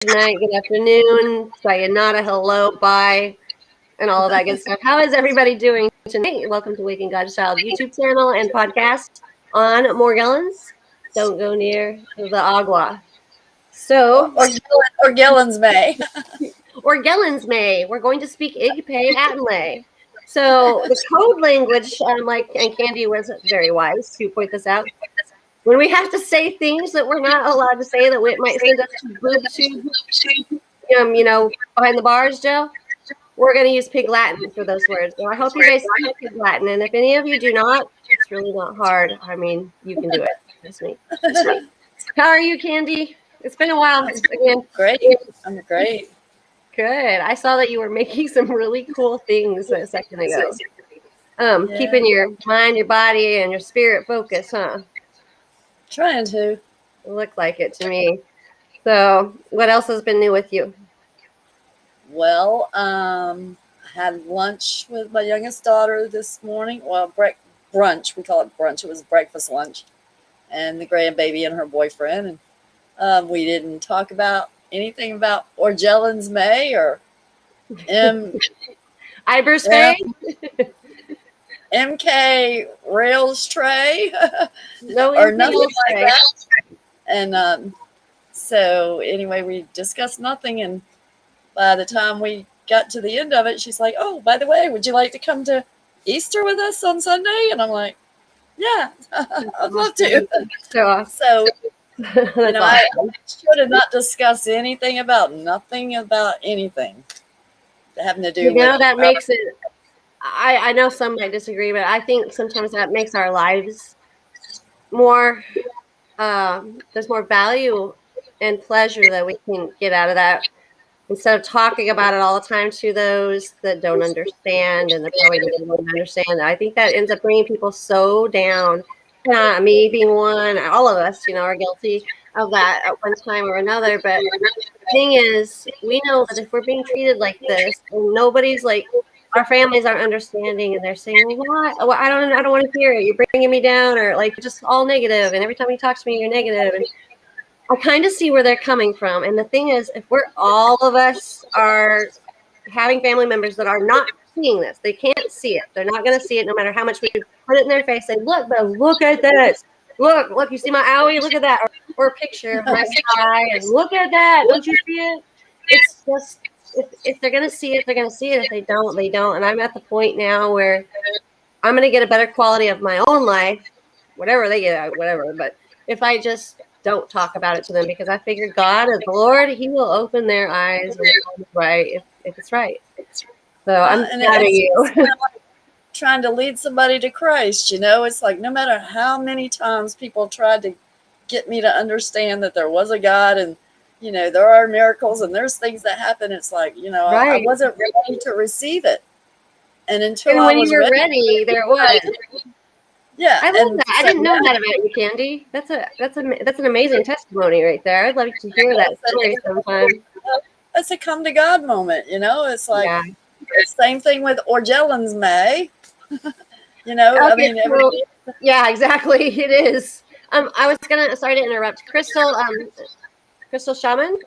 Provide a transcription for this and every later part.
good night, good afternoon, sayonara, hello, bye, and all of that good stuff. How is everybody doing tonight? Welcome to Waking God's Child YouTube channel and podcast on Morgellons. Don't go near the agua. So, or Gillen's May. or Gellens May. We're going to speak Igpe Atlay. So the code language, and Candy was very wise to point this out. When we have to say things that we're not allowed to say, that might send us to boob tube, behind the bars, Joe, we're going to use Pig Latin for those words. So I hope you guys speak Pig Latin. And if any of you do not, it's really not hard. I mean, you can do it. That's me. How are you, Candy? It's been a while. Again. Great. I'm great. Good. I saw that you were making some really cool things a second ago. Keeping your mind, your body, and your spirit focused, huh? Trying to. It looked like it to me. So, what else has been new with you? Well, I had lunch with my youngest daughter this morning. Well, brunch. We call it brunch. It was breakfast lunch. And the grandbaby and her boyfriend. And we didn't talk about anything about Morgellons May or Iber's May? MK Rails Tray No, or nothing like that. And so anyway, we discussed nothing. And by the time we got to the end of it, she's like, "Oh, by the way, would you like to come to Easter with us on Sunday?" And I'm like, "Yeah, I'd love to." So I should have not discussed anything about anything having to do with that makes it. I know some might disagree, but I think sometimes that makes our lives more, there's more value and pleasure that we can get out of that instead of talking about it all the time to those that don't understand and that probably don't understand. I think that ends up bringing people so down. Me being one, all of us, are guilty of that at one time or another. But the thing is, we know that if we're being treated like this, and nobody's like, our families aren't understanding, and they're saying, "What? Well, I don't want to hear it. You're bringing me down," or like just all negative. And every time you talk to me, you're negative. And I kind of see where they're coming from. And the thing is, if all of us are having family members that are not seeing this, they can't see it. They're not going to see it, no matter how much we put it in their face. Say, look at this. Look, you see my owie? Look at that. Or a picture of my sky, and look at that. Don't you see it? It's just, if they're going to see it, they're going to see it. If they don't, they don't. And I'm at the point now where I'm going to get a better quality of my own life, whatever they get, whatever. But if I just don't talk about it to them, because I figure God is the Lord, He will open their eyes when it's right, if it's right. So I'm proud of you. Trying to lead somebody to Christ, it's like no matter how many times people tried to get me to understand that there was a God and there are miracles and there's things that happen, it's like I wasn't ready to receive it, and when you were ready, there was. Yeah, I love that. I didn't know that about you, Candy. That's an amazing testimony right there. I'd love to hear that story sometime. It's a come to God moment, It's like same thing with Morgellons May. Okay, yeah, exactly. It is. I was sorry to interrupt. Crystal Shaman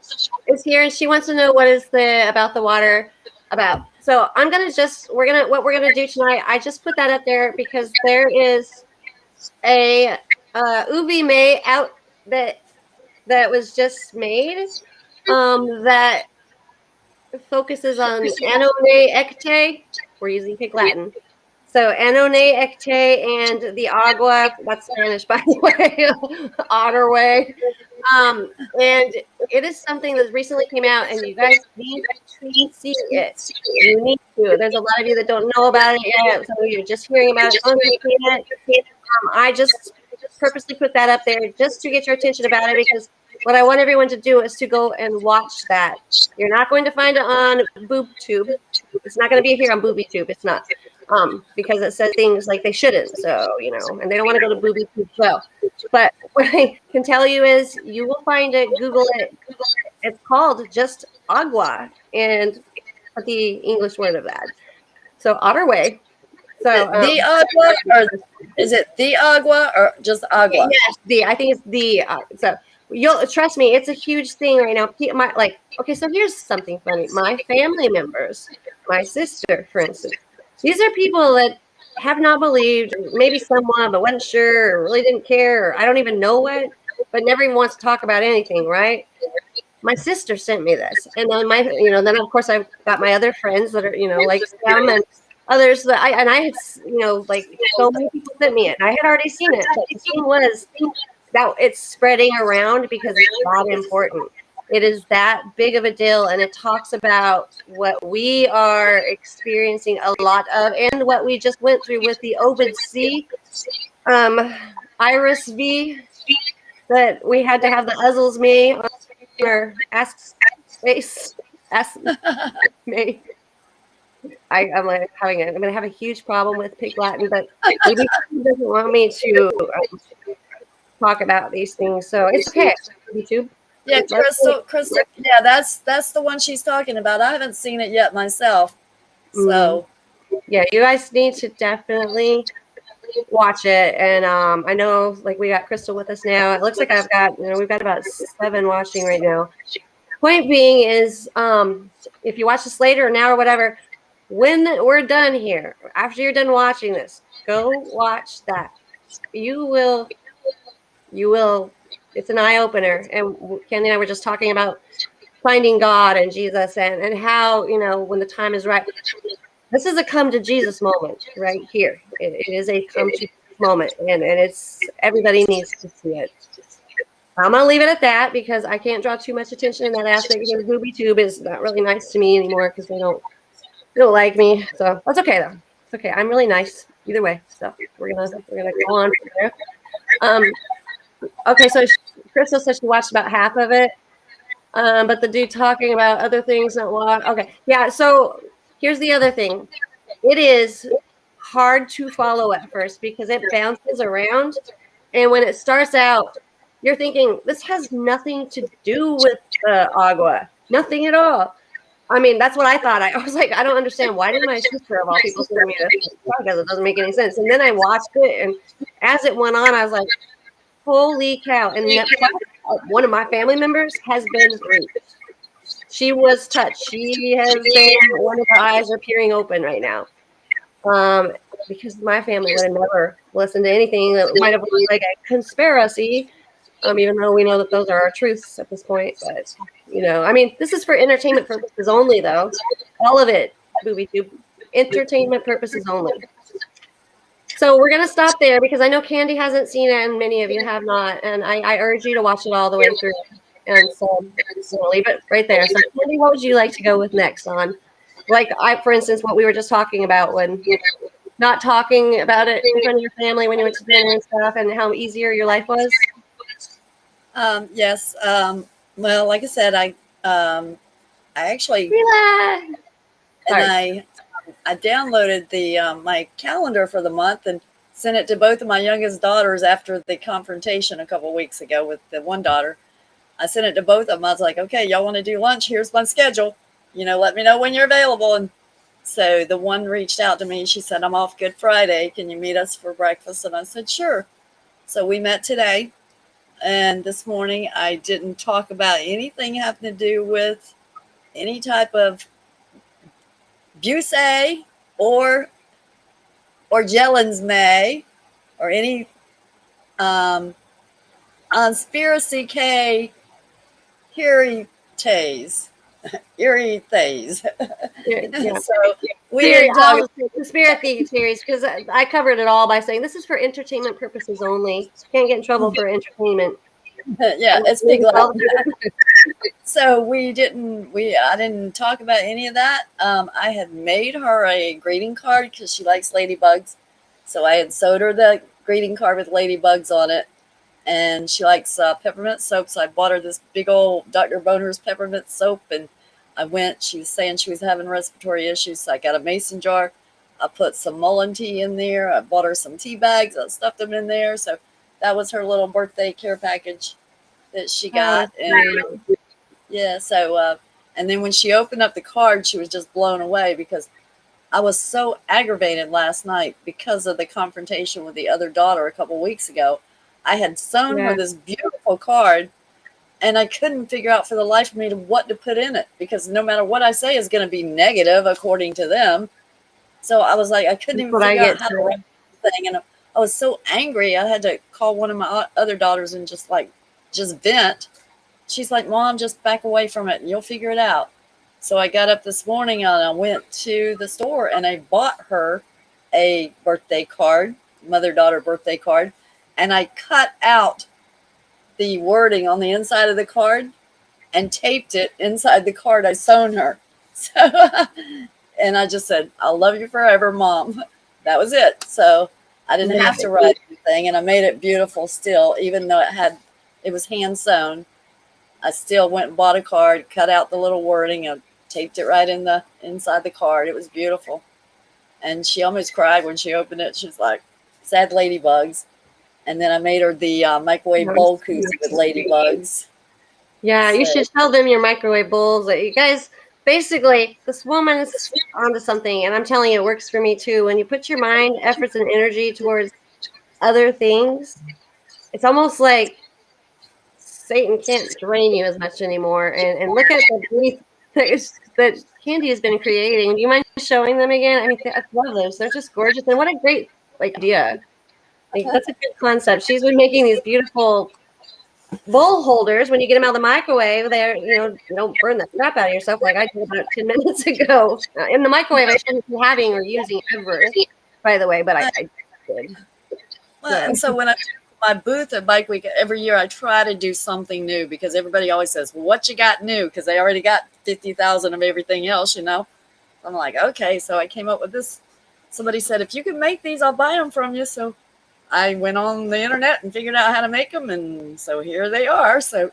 is here, and she wants to know what is about the water about. So what we're gonna do tonight. I just put that up there because there is a Ubi May out that was just made that focuses on Anone Ecte. We're using Pig Latin. So Anone Ecte and the Agua, that's Spanish, by the way, Otter Way. And it is something that recently came out, and you guys need to see it. You need to. There's a lot of you that don't know about it yet, so you're just hearing about it. I just purposely put that up there just to get your attention about it, because what I want everyone to do is to go and watch that. You're not going to find it on BoobTube. It's not going to be here on BoobyTube. It's not. Because it says things like they shouldn't. So, and they don't want to go to BoobyTube. So, but what I can tell you is you will find it, Google it. It's called just Agua, and the English word of that. So Otter Way. So the Agua, or is it the Agua or just Agua? Yes, I think it's the. So You'll trust me, it's a huge thing right now. Okay, so here's something funny. My family members, my sister, for instance, these are people that have not believed, or maybe someone, but wasn't sure, or really didn't care, or I don't even know what, but never even wants to talk about anything, right? My sister sent me this, and then then of course I've got my other friends that are, like Sam and others that I had, like so many people sent me it. I had already seen it, but the thing was that it's spreading around because it's that important. It is that big of a deal, and it talks about what we are experiencing a lot of, and what we just went through with the Ovid C, Iris V, that we had to have the Uzzles me on our ask space. Ask me. I'm like I'm gonna have a huge problem with Pig Latin, but maybe he doesn't want me to talk about these things, so it's okay. YouTube. Yeah, Crystal. Yeah, that's the one she's talking about. I haven't seen it yet myself. So yeah, you guys need to definitely watch it. And I know, like, we got Crystal with us now. It looks like we've got about 7 watching right now. Point being is, if you watch this later or now or whatever, when we're done here, after you're done watching this, go watch that. You will. It's an eye opener. And Candy and I were just talking about finding God and Jesus, and how, when the time is right. This is a come to Jesus moment right here. It is a come to Jesus moment, and it's everybody needs to see it. I'm gonna leave it at that because I can't draw too much attention in that aspect, because Booby Tube is not really nice to me anymore because they don't like me. So that's okay though. It's okay. I'm really nice either way. So we're gonna go on from there. Okay, so Crystal said she watched about half of it. But the dude talking about other things, not what. Okay, yeah. So here's the other thing. It is hard to follow at first because it bounces around, and when it starts out, you're thinking this has nothing to do with agua, nothing at all. I mean, that's what I thought. I was like, I don't understand. Why did my sister of all people send me this? Because it doesn't make any sense. And then I watched it, and as it went on, I was like, holy cow! And one of my family members has been raped. She was touched. She has been, one of her eyes are peering open right now. Because my family would have never listened to anything that might have looked like a conspiracy. Even though we know that those are our truths at this point. But I mean, this is for entertainment purposes only, though. All of it, Booby Tube, entertainment purposes only. So we're gonna stop there because I know Candy hasn't seen it and many of you have not, and I urge you to watch it all the way through. And so we'll leave it right there. So Candy, what would you like to go with next on? Like for instance, what we were just talking about, when not talking about it in front of your family when you went to dinner and stuff, and how easier your life was. Yes. Well, like I said, I actually I downloaded the my calendar for the month and sent it to both of my youngest daughters after the confrontation a couple of weeks ago with the one daughter. I sent it to both of them. I was like, okay, y'all want to do lunch? Here's my schedule. Let me know when you're available. And so the one reached out to me. She said, I'm off Good Friday. Can you meet us for breakfast? And I said, sure. So we met today. And this morning I didn't talk about anything having to do with any type of Busey or Morgellons May or any conspiracy K Erie Tays. Yeah. So we didn't talk conspiracy theories, because I covered it all by saying this is for entertainment purposes only. Can't get in trouble for entertainment. Yeah, it's big. So I didn't talk about any of that. I had made her a greeting card because she likes ladybugs. So I had sewed her the greeting card with ladybugs on it. And she likes peppermint soap. So I bought her this big old Dr. Boner's peppermint soap. And she was saying she was having respiratory issues. So I got a mason jar. I put some mullein tea in there. I bought her some tea bags. I stuffed them in there. So that was her little birthday care package that she got. And yeah, so and then when she opened up the card, she was just blown away because I was so aggravated last night because of the confrontation with the other daughter a couple weeks ago. I had sewn her this beautiful card, and I couldn't figure out for the life of me what to put in it, because no matter what I say is going to be negative according to them. So I was like, I couldn't That's even what I figure out get how to too. write the thing. And I was so angry. I had to call one of my other daughters and just vent. She's like, Mom, just back away from it and you'll figure it out. So I got up this morning and I went to the store and I bought her a birthday card, mother-daughter birthday card, and I cut out the wording on the inside of the card and taped it inside the card I sewn her. So, and I just said, I'll love you forever, Mom. That was it. So I didn't have to write anything, and I made it beautiful still, even though it was hand sewn. I still went and bought a card, cut out the little wording, and taped it right in the inside the card. It was beautiful. And she almost cried when she opened it. She was like, sad ladybugs. And then I made her the microwave bowl koozie with ladybugs. Yeah, you So, should tell them your microwave bowls. You guys, basically, this woman is onto something, and I'm telling you, it works for me too. When you put your mind, efforts, and energy towards other things, it's almost like Satan can't drain you as much anymore. And look at the grief that Candy has been creating. Do you mind showing them again? I mean, I love those. They're just gorgeous, and what a great idea! Like, that's a good concept. She's been making these beautiful bowl holders. When you get them out of the microwave, they're, you don't burn the crap out of yourself like I did about 10 minutes ago. In the microwave, I shouldn't be having or using ever, by the way, but I did. well, and so when I my booth at Bike Week every year, I try to do something new, because everybody always says, well, what you got new? Because they already got 50,000 of everything else. I'm like, okay. So I came up with this. Somebody said, if you can make these, I'll buy them from you. So I went on the internet and figured out how to make them. And so here they are. So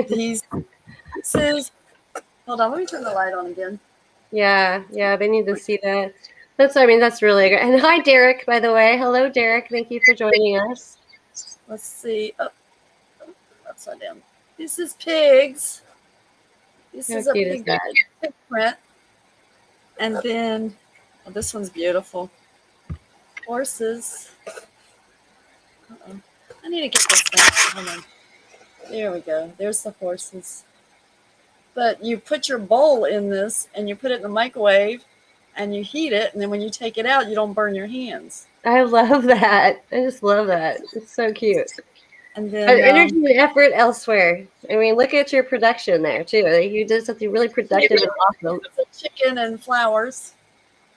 these is, hold on, let me turn the light on again. Yeah, they need to see that. That's really good. And hi, Derek, by the way. Hello, Derek. Thank you for joining us. Let's see. Oh, upside down. This is pigs. This How is a cute is pig that? print. And then, this one's beautiful. Horses. Uh-oh. I need to get this thing. Hold on. There we go. There's the horses. But you put your bowl in this and you put it in the microwave and you heat it. And then when you take it out, you don't burn your hands. I love that. I just love that. It's so cute. And then Energy and effort elsewhere. I mean, look at your production there too. You did something really productive and awesome. Chicken and flowers.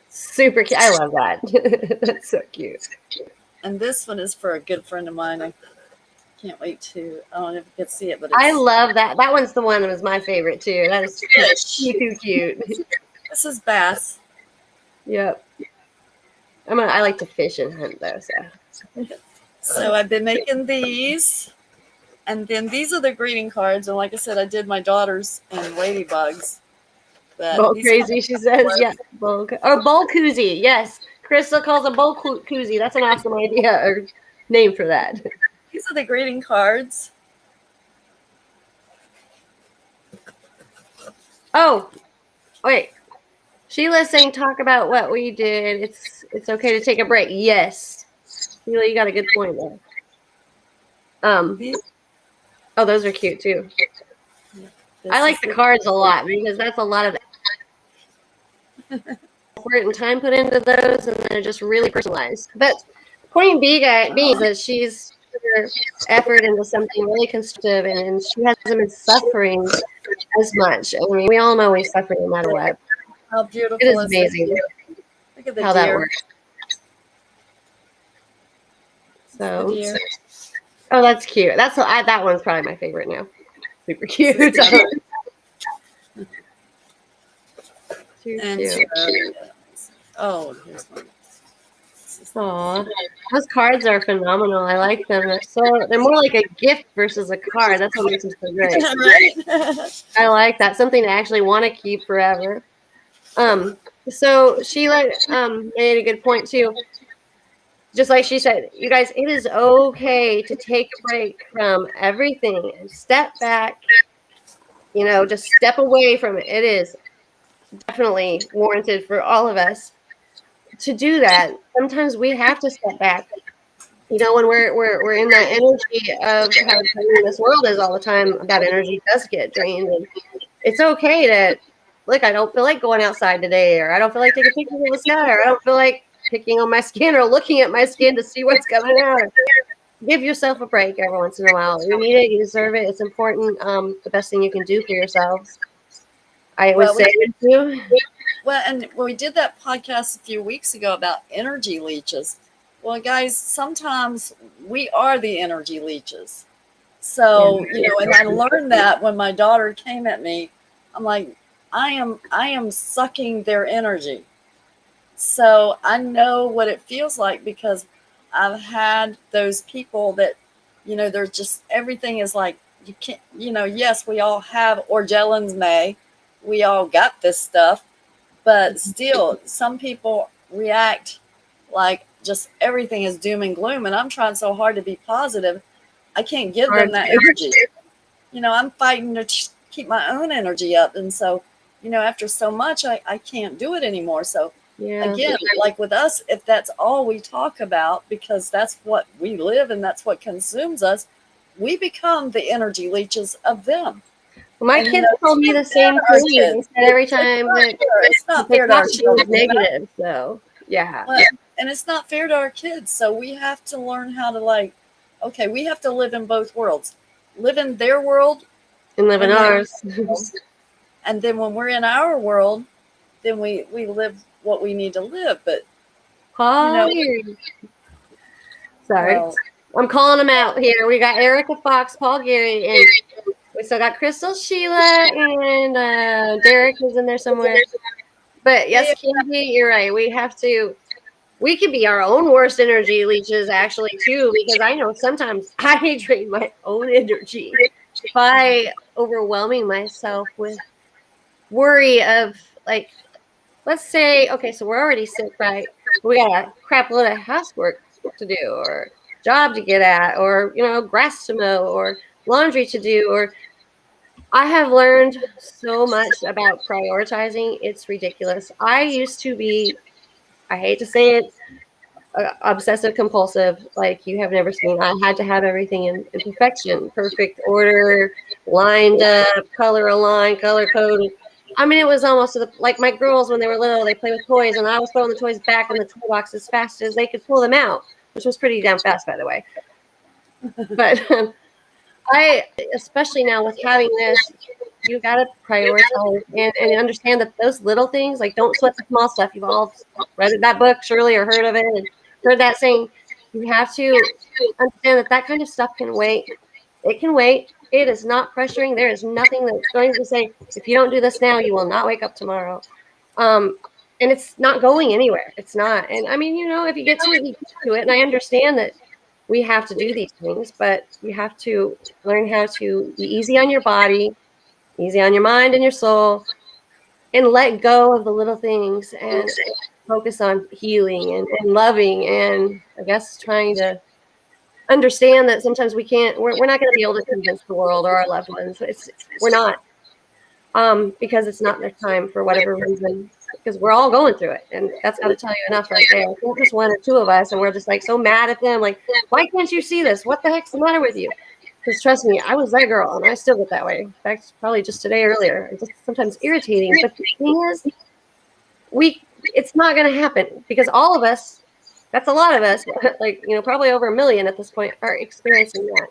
Super cute. I love that. That's so cute. And this one is for a good friend of mine. I can't wait to. I don't know if you can see it, but I love that. That one's the one that was my favorite too. That is too cute. This is bass. Yep. I like to fish and hunt though. So I've been making these. And then these are the greeting cards. And like I said, I did my daughters and ladybugs. Bowl crazy, she says. Yeah. Bowl koozie. Yes. Crystal calls a bowl koozie. That's an awesome idea or name for that. These are the greeting cards. Oh, wait. Sheila's saying talk about what we did. It's okay to take a break. Yes. Sheila, you got a good point there. Oh, those are cute too. I like the cards a lot because that's a lot of effort and time put into those, and they're just really personalized. But point being is that she's put her effort into something really constructive, and she hasn't been suffering as much. I mean, we all know we suffer no matter what. How beautiful it is amazing Look at the how deer. that works. So, oh, that's cute. That one's probably my favorite now. Super cute. And cute. Oh, here's one. Aw, those cards are phenomenal. I like them. They're more like a gift versus a card. That's what makes them so great. I like that. Something to actually want to keep forever. So Sheila made a good point too. Just like she said, you guys, it is okay to take a break from everything and step back. Just step away from it. It is definitely warranted for all of us to do that. Sometimes we have to step back You know, when we're in that energy of how draining this world is all the time, that energy does get drained. And it's okay to look, I don't feel like going outside today, or I don't feel like taking pictures of the sky, or I don't feel like picking on my skin or looking at my skin to see what's coming out. Give yourself a break every once in a while. You need it, you deserve it. It's important. The best thing you can do for yourselves. I would Well, say too. well, and we did that podcast a few weeks ago about energy leeches. Well, guys, sometimes we are the energy leeches. Yeah. So, and I learned that when my daughter came at me. I'm like, I am sucking their energy. So I know what it feels like because I've had those people that, they're just everything is like you can't, yes, we all have Morgellons may. We all got this stuff, but still some people react like just everything is doom and gloom, and I'm trying so hard to be positive. I can't give them Hard. that energy. I'm fighting to keep my own energy up, and so after so much I can't do it anymore. So Yeah. again, like with us, if that's all we talk about because that's what we live and that's what consumes us, we become the energy leeches of them. Well, my And kids it's told me not the fair same to our thing. They kids. said every It's time not that fair. It's not they fair to our talk to me, it was children. negative. So yeah. Well, and it's not fair to our kids. So we have to learn how to okay, we have to live in both worlds. Live in their world And live in when they're, ours. and then when we're in our world, then we live what we need to live. But you Paul know, Geary. Sorry. well, I'm calling them out here. We got Erica Fox, Paul Geary, and we still got Crystal Sheila, and Derek is in there somewhere. But yeah, yes, Candy, you're right. We can be our own worst energy leeches actually too, because I know sometimes I drain my own energy by overwhelming myself with worry of, like, let's say, okay, so we're already sick, right? We got a crap load of housework to do, or job to get at, or grass to mow, or laundry to do, or I have learned so much about prioritizing. It's ridiculous. I used to be, I hate to say it, obsessive compulsive like you have never seen. I had to have everything in perfection, perfect order, lined up, color aligned, color coded. I mean, it was almost like my girls when they were little, they play with toys, and I was throwing the toys back in the toolbox as fast as they could pull them out, which was pretty damn fast, by the way. But I, especially now with having this, you got to prioritize and understand that those little things, like don't sweat the small stuff. You've all read that book, surely, or heard of it, and heard that saying. You have to understand that that kind of stuff can wait. It can wait. It is not pressuring. There is nothing that's going to say, if you don't do this now, you will not wake up tomorrow. And it's not going anywhere. It's not. And I mean, if you get to it, you get to it. And I understand that we have to do these things, but you have to learn how to be easy on your body, easy on your mind and your soul, and let go of the little things and focus on healing and loving, and I guess trying to understand that sometimes we're not going to be able to convince the world or our loved ones. We're not, because it's not their time for whatever reason, because we're all going through it, and that's got to tell you enough right there. It's not just one or two of us, and we're just like so mad at them, like, why can't you see this? What the heck's the matter with you? Because trust me, I was that girl, and I still get that way. In fact, probably just today earlier, it's just sometimes irritating. But the thing is, it's not going to happen, because all of us, that's a lot of us, like, probably over 1 million at this point, are experiencing that.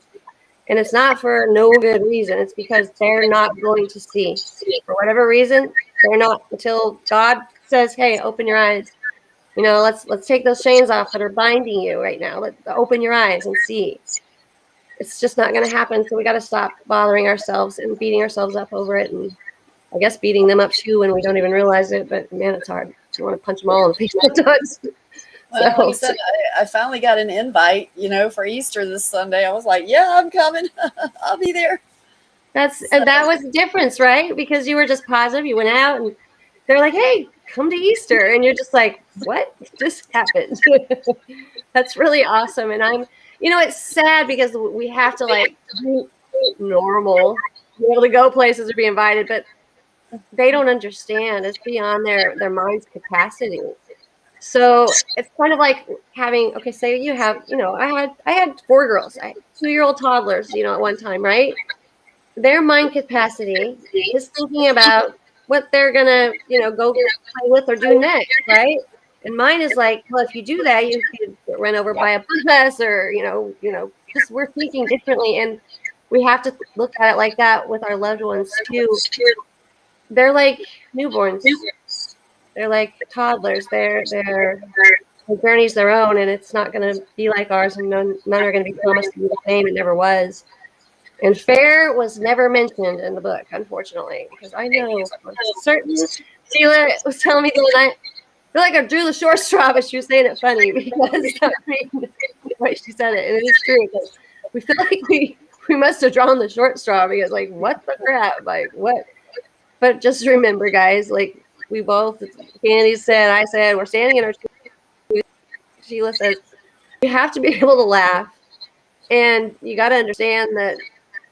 And it's not for no good reason. It's because they're not going to see. For whatever reason, they're not, until God says, hey, open your eyes. Let's take those chains off that are binding you right now. Open your eyes and see. It's just not going to happen. So we got to stop bothering ourselves and beating ourselves up over it. And I guess beating them up too when we don't even realize it. But man, it's hard. You want to punch them all in the face sometimes. well, like I So said, I finally got an invite, for Easter this Sunday. I was like, yeah, I'm coming. I'll be there. So, that was the difference, right? Because you were just positive. You went out and they're like, hey, come to Easter. And you're just like, what just happened? That's really awesome. And it's sad because we have to like be normal, be able to go places or be invited, but they don't understand. It's beyond their mind's capacity So it's kind of like having, okay, say you have, I had 4 girls, 2-year-old toddlers, at one time, right? Their mind capacity is thinking about what they're gonna, go play with or do next, right? And mine is like, well, if you do that, you could get run over by a bus, or just we're thinking differently, and we have to look at it like that with our loved ones too. They're like newborns. They're like toddlers. Their journey's their own, and it's not going to be like ours, and none are going to be promised to be the same. It never was. And fair was never mentioned in the book, unfortunately, because I know for certain. Sheila was telling me the other night, I feel like I drew the short straw, but she was saying it funny because I mean, the way she said it, and it is true. Because we feel like we must have drawn the short straw, because like, what the crap, like what? But just remember, guys, like we both, Candy said, I said, we're standing in our truth. Sheila says, you have to be able to laugh, and you got to understand that,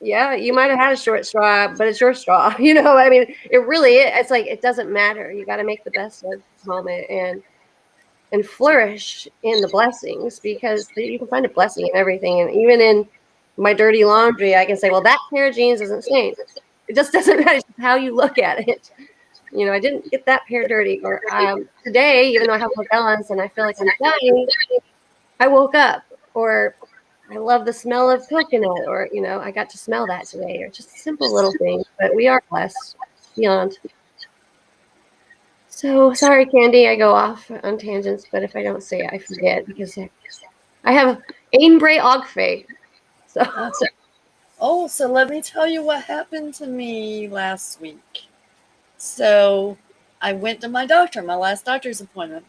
yeah, you might have had a short straw, but it's your straw. I mean, it really is. It's like, it doesn't matter. You got to make the best of the moment, and flourish in the blessings, because you can find a blessing in everything. And even in my dirty laundry, I can say, well, that pair of jeans isn't stained. It just doesn't matter. It's how you look at it. I didn't get that pair dirty. Or today, even though I have Morgellons and I feel like I'm dying, I woke up. Or I love the smell of coconut. Or, I got to smell that today. Or just simple little things. But we are blessed beyond. So sorry, Candy, I go off on tangents, but if I don't say it, I forget, because I have Ainbray Ogfay. So So let me tell you what happened to me last week. So I went to my doctor, my last doctor's appointment,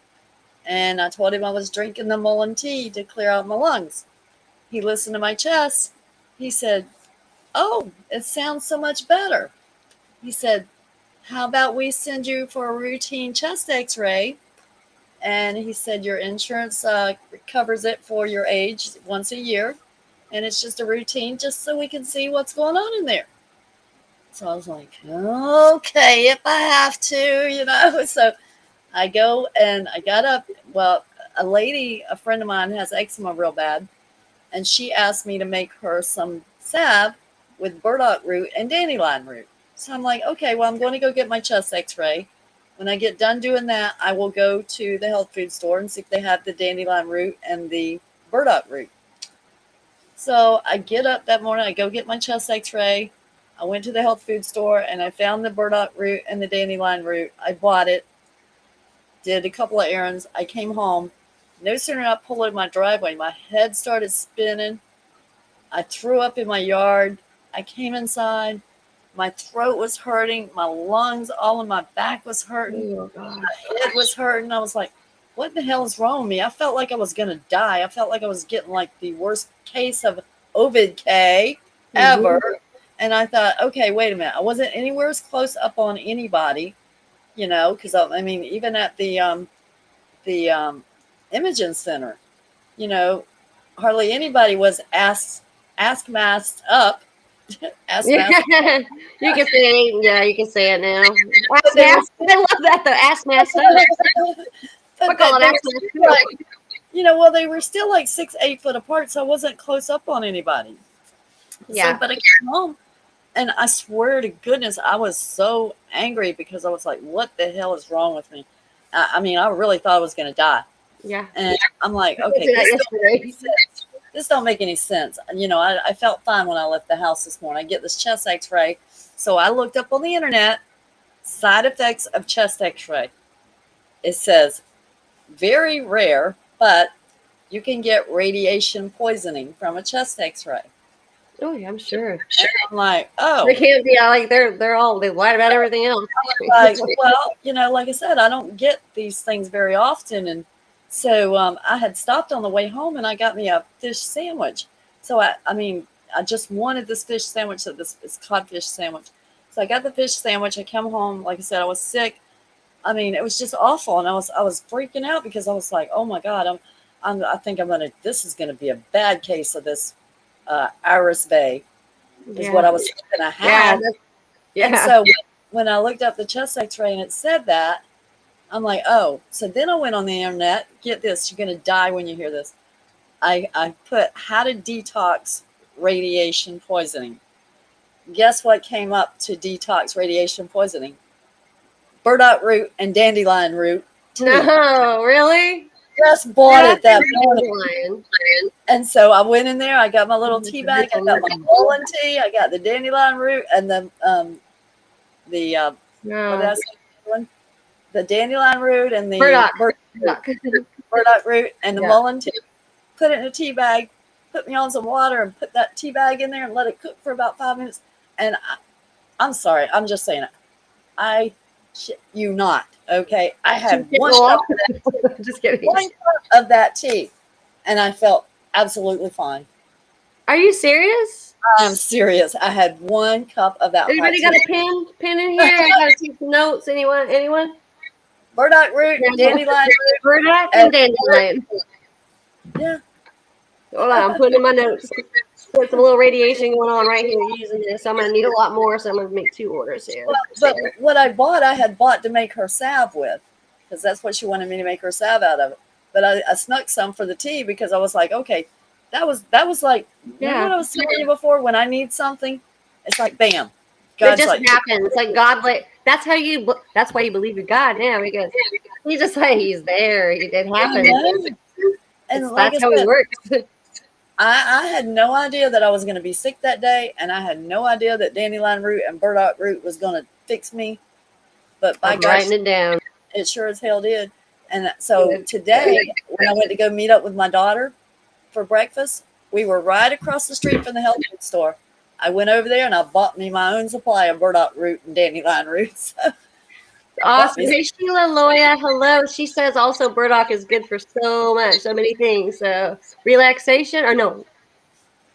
and I told him I was drinking the mullein tea to clear out my lungs. He listened to my chest. He said, "Oh, it sounds so much better." He said, "How about we send you for a routine chest x-ray?" And he said, "Your insurance covers it for your age once a year. And it's just a routine just so we can see what's going on in there." So I was like, okay, if I have to. So I go and I got up. Well, a friend of mine has eczema real bad, and she asked me to make her some salve with burdock root and dandelion root. So I'm like, okay, well, I'm going to go get my chest x-ray. When I get done doing that, I will go to the health food store and see if they have the dandelion root and the burdock root. So I get up that morning, I go get my chest x-ray. I went to the health food store and I found the burdock root and the dandelion root. I bought it, did a couple of errands. I came home. No sooner I pulled in my driveway, my head started spinning. I threw up in my yard. I came inside. My throat was hurting. My lungs, all of my back was hurting. oh gosh. My head was hurting. I was like, what the hell is wrong with me? I felt like I was going to die. I felt like I was getting like the worst case of Ovid K ever. Mm-hmm. And I thought, okay, wait a minute. I wasn't anywhere as close up on anybody, because I mean, even at the imaging center, hardly anybody was ask masked up. Ask masked. You can say, yeah, you can say it now. Ask mask. I love that though. Ask mask. But call it ask mask. Well, they were still like 6-8 foot apart, so I wasn't close up on anybody. Yeah. So, but I came home, and I swear to goodness, I was so angry because I was like, "What the hell is wrong with me?" I mean, I really thought I was going to die. Yeah. And I'm like, okay, this don't make any sense. I felt fine when I left the house this morning. I get this chest x-ray. So I looked up on the internet, side effects of chest x-ray. It says, very rare, but you can get radiation poisoning from a chest x-ray. Oh yeah, I'm sure. And I'm like, oh. They can't be like they lied about everything else. Like, well, like I said, I don't get these things very often. And so I had stopped on the way home and I got me a fish sandwich. So I just wanted this fish sandwich, this codfish sandwich. So I got the fish sandwich. I came home, like I said, I was sick. I mean, it was just awful, and I was freaking out because I was like, oh my God, I think this is gonna be a bad case of this Iris Bay, is what I was thinking I had. Yeah. And so when I looked up the chest x-ray and it said that, I'm like, oh. So then I went on the internet. Get this, you're gonna die when you hear this. I put how to detox radiation poisoning. Guess what came up to detox radiation poisoning? Burdock root and dandelion root tea. No, really? Just bought Burdock it that and morning. dandelion. And so I went in there. I got my little tea bag. I got my No. mullein tea. I got the dandelion root and the what did I say? One? The dandelion root and the Burdock. Burdock. burdock root and the Yeah. mullein tea. Put it in a tea bag. Put me on some water and put that tea bag in there and let it cook for about 5 minutes. And I'm sorry. I'm just saying it. I shit you not. Okay. I had one cup of that, Just kidding. one cup of that tea, and I felt absolutely fine. Are you serious? I'm serious. I had one cup of that hot Anybody tea. got a pen in here? I gotta take some notes. Anyone? Burdock root, dandelion root, Burdock and dandelion. yeah. Hold on, I'm putting in my notes. There's some little radiation going on right here using this. So I'm gonna need a lot more, so I'm gonna make 2 orders here. But what I had bought to make her salve with, because that's what she wanted me to make her salve out of it. But I snuck some for the tea because I was like, okay, that was like, remember what I was telling you before? When I need something, it's like bam, God's it just happens. Like God, like that's why you believe in God now, because He just like He's there. It happens. And that's how He works. I had no idea that I was going to be sick that day, and I had no idea that dandelion root and burdock root was going to fix me. But by gosh, writing it down. It sure as hell did. And so today, when I went to go meet up with my daughter for breakfast, we were right across the street from the health food store. I went over there and I bought me my own supply of burdock root and dandelion roots. Awesome. Hey, Sheila Loya, hello. She says also burdock is good for so many things. So relaxation, or no,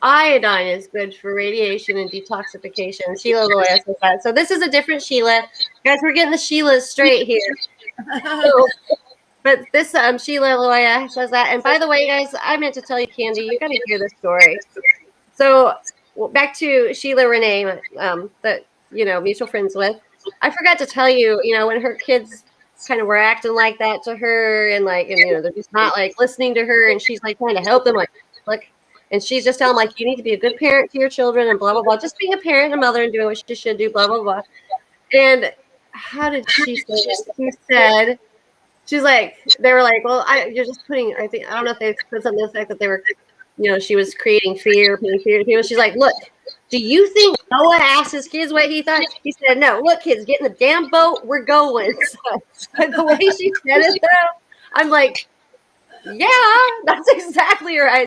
iodine is good for radiation and detoxification. Sheila Loya says that. So this is a different Sheila. Guys, we're getting the Sheilas straight here. But this Sheila Loya says that. And by the way, guys, I meant to tell you, Candy, you got to hear this story. So back to Sheila Renee, that mutual friends with. I forgot to tell you, when her kids kind of were acting like that to her, and they're just not like listening to her, and she's like trying to help them, like, and she's just telling them, like, you need to be a good parent to your children, and blah blah blah, just being a parent and a mother and doing what she should do, blah blah blah. And how did she say it? She said, she's like, they were like, well, you're just putting, I don't know if they put something to the fact that they were, she was creating fear, putting fear to people. She's like, look, do you think Noah asked his kids what he thought? He said, no, look, kids, get in the damn boat. We're going. So, the way she said it, though, I'm like, yeah, that's exactly right.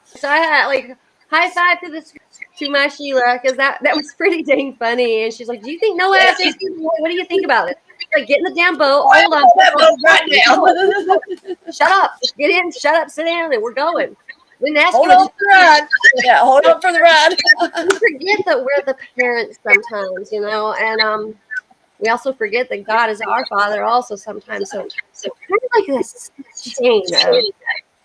So I had high five to my Sheila, because that was pretty dang funny. And she's like, do you think Noah asked his kids? What do you think about it? Like, get in the damn boat. Hold on. Right now. Shut up. Get in. Shut up. Sit down. And we're going. Hold on for the ride. Yeah, hold on for the ride. We forget that we're the parents sometimes, and we also forget that God is our Father also sometimes. So kind of like this chain of,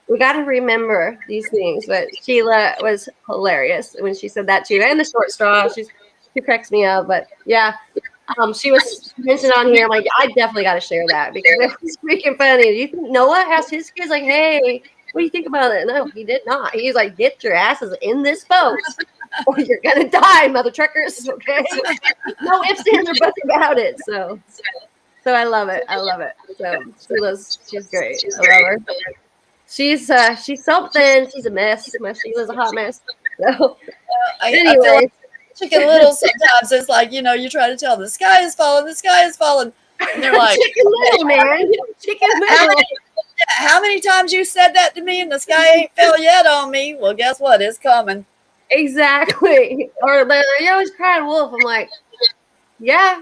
we got to remember these things. But Sheila was hilarious when she said that too, and the short straw. She cracks me up. But yeah, she was mentioned on here. I'm like, I definitely got to share that because it was freaking funny. Do you think Noah asked his kids, like, hey, what do you think about it? No, he did not. He's like, get your asses in this boat or you're going to die, mother truckers. Okay. No ifs, ands, or buts about it. So I love it. I love it. So she's great. I love her. She's something. She's a mess. Sheila's a hot mess. So anyway. I feel like Chicken Little sometimes it's like, you try to tell them, the sky is falling. And they're like, Chicken Little, man. Chicken Little. How many times you said that to me and the sky ain't fell yet on me? Well, guess what? It's coming. Exactly. Or you're always crying wolf. I'm like, yeah,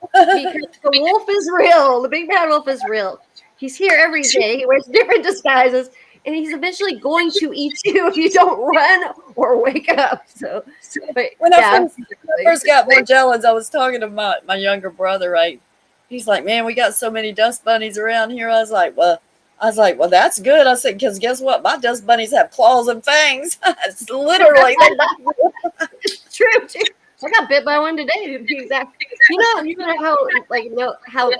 because the wolf is real. The big bad wolf is real. He's here every day. He wears different disguises, and he's eventually going to eat you if you don't run or wake up. So, but when I first got Morgellons, I was talking to my younger brother, right? He's like, man, we got so many dust bunnies around here. I was like, well, that's good. I said, because guess what? My dust bunnies have claws and fangs. It's literally. It's true, too. I got bit by one today. To be exact. You know how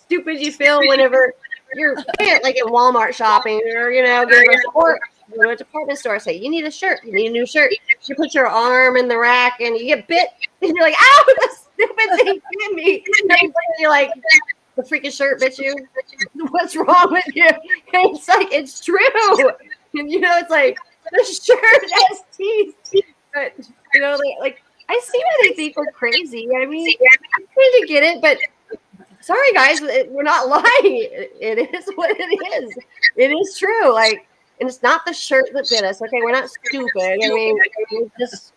stupid you feel whenever you're like in Walmart shopping or getting a sport. Go to a department store, say you need a shirt, you need a new shirt. You put your arm in the rack and you get bit, and you're like, "Ow, the stupid thing bit me!" And you're like, "The freaking shirt bit you. What's wrong with you?" And it's like it's true, and it's like the shirt has teeth, but like I see why they think we're crazy. I mean, I kind of get it, but sorry guys, we're not lying. It is what it is. It is true. Like, and it's not the shirt that bit us. Okay, we're not stupid. I mean, we're just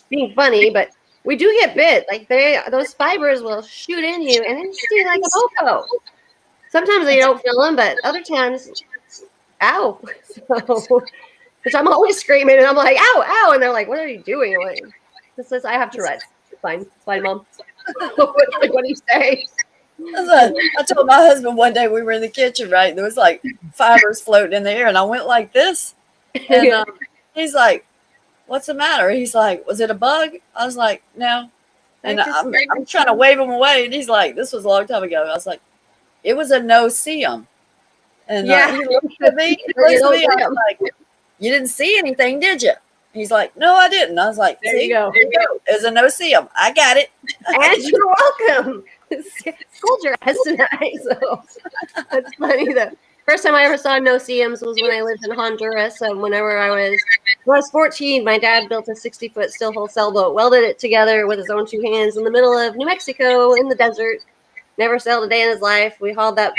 being funny, but we do get bit. Like those fibers will shoot in you and it sting like a mofo. Sometimes they don't feel them, but other times, ow. So, which I'm always screaming and I'm like, ow, ow, and they're like, what are you doing? I'm like, this says I have Tourette's. It's fine, Mom. What do you say? I told my husband one day we were in the kitchen, right? There was like fibers floating in the air, and I went like this, and he's like, "What's the matter?" He's like, "Was it a bug?" I was like, "No," and I'm trying to wave him away, and he's like, "This was a long time ago." I was like, "It was a no-see-um," and he looked at me. I was like, "You didn't see anything, did you?" He's like, "No, I didn't." I was like, there you go. It was a no-see-um. I got it. And you're welcome. Schooled your ass tonight. So that's funny. The first time I ever saw no-see-ums was when I lived in Honduras. Whenever I was 14, my dad built a 60-foot still hull sailboat, welded it together with his own two hands in the middle of New Mexico in the desert. Never sailed a day in his life. We hauled that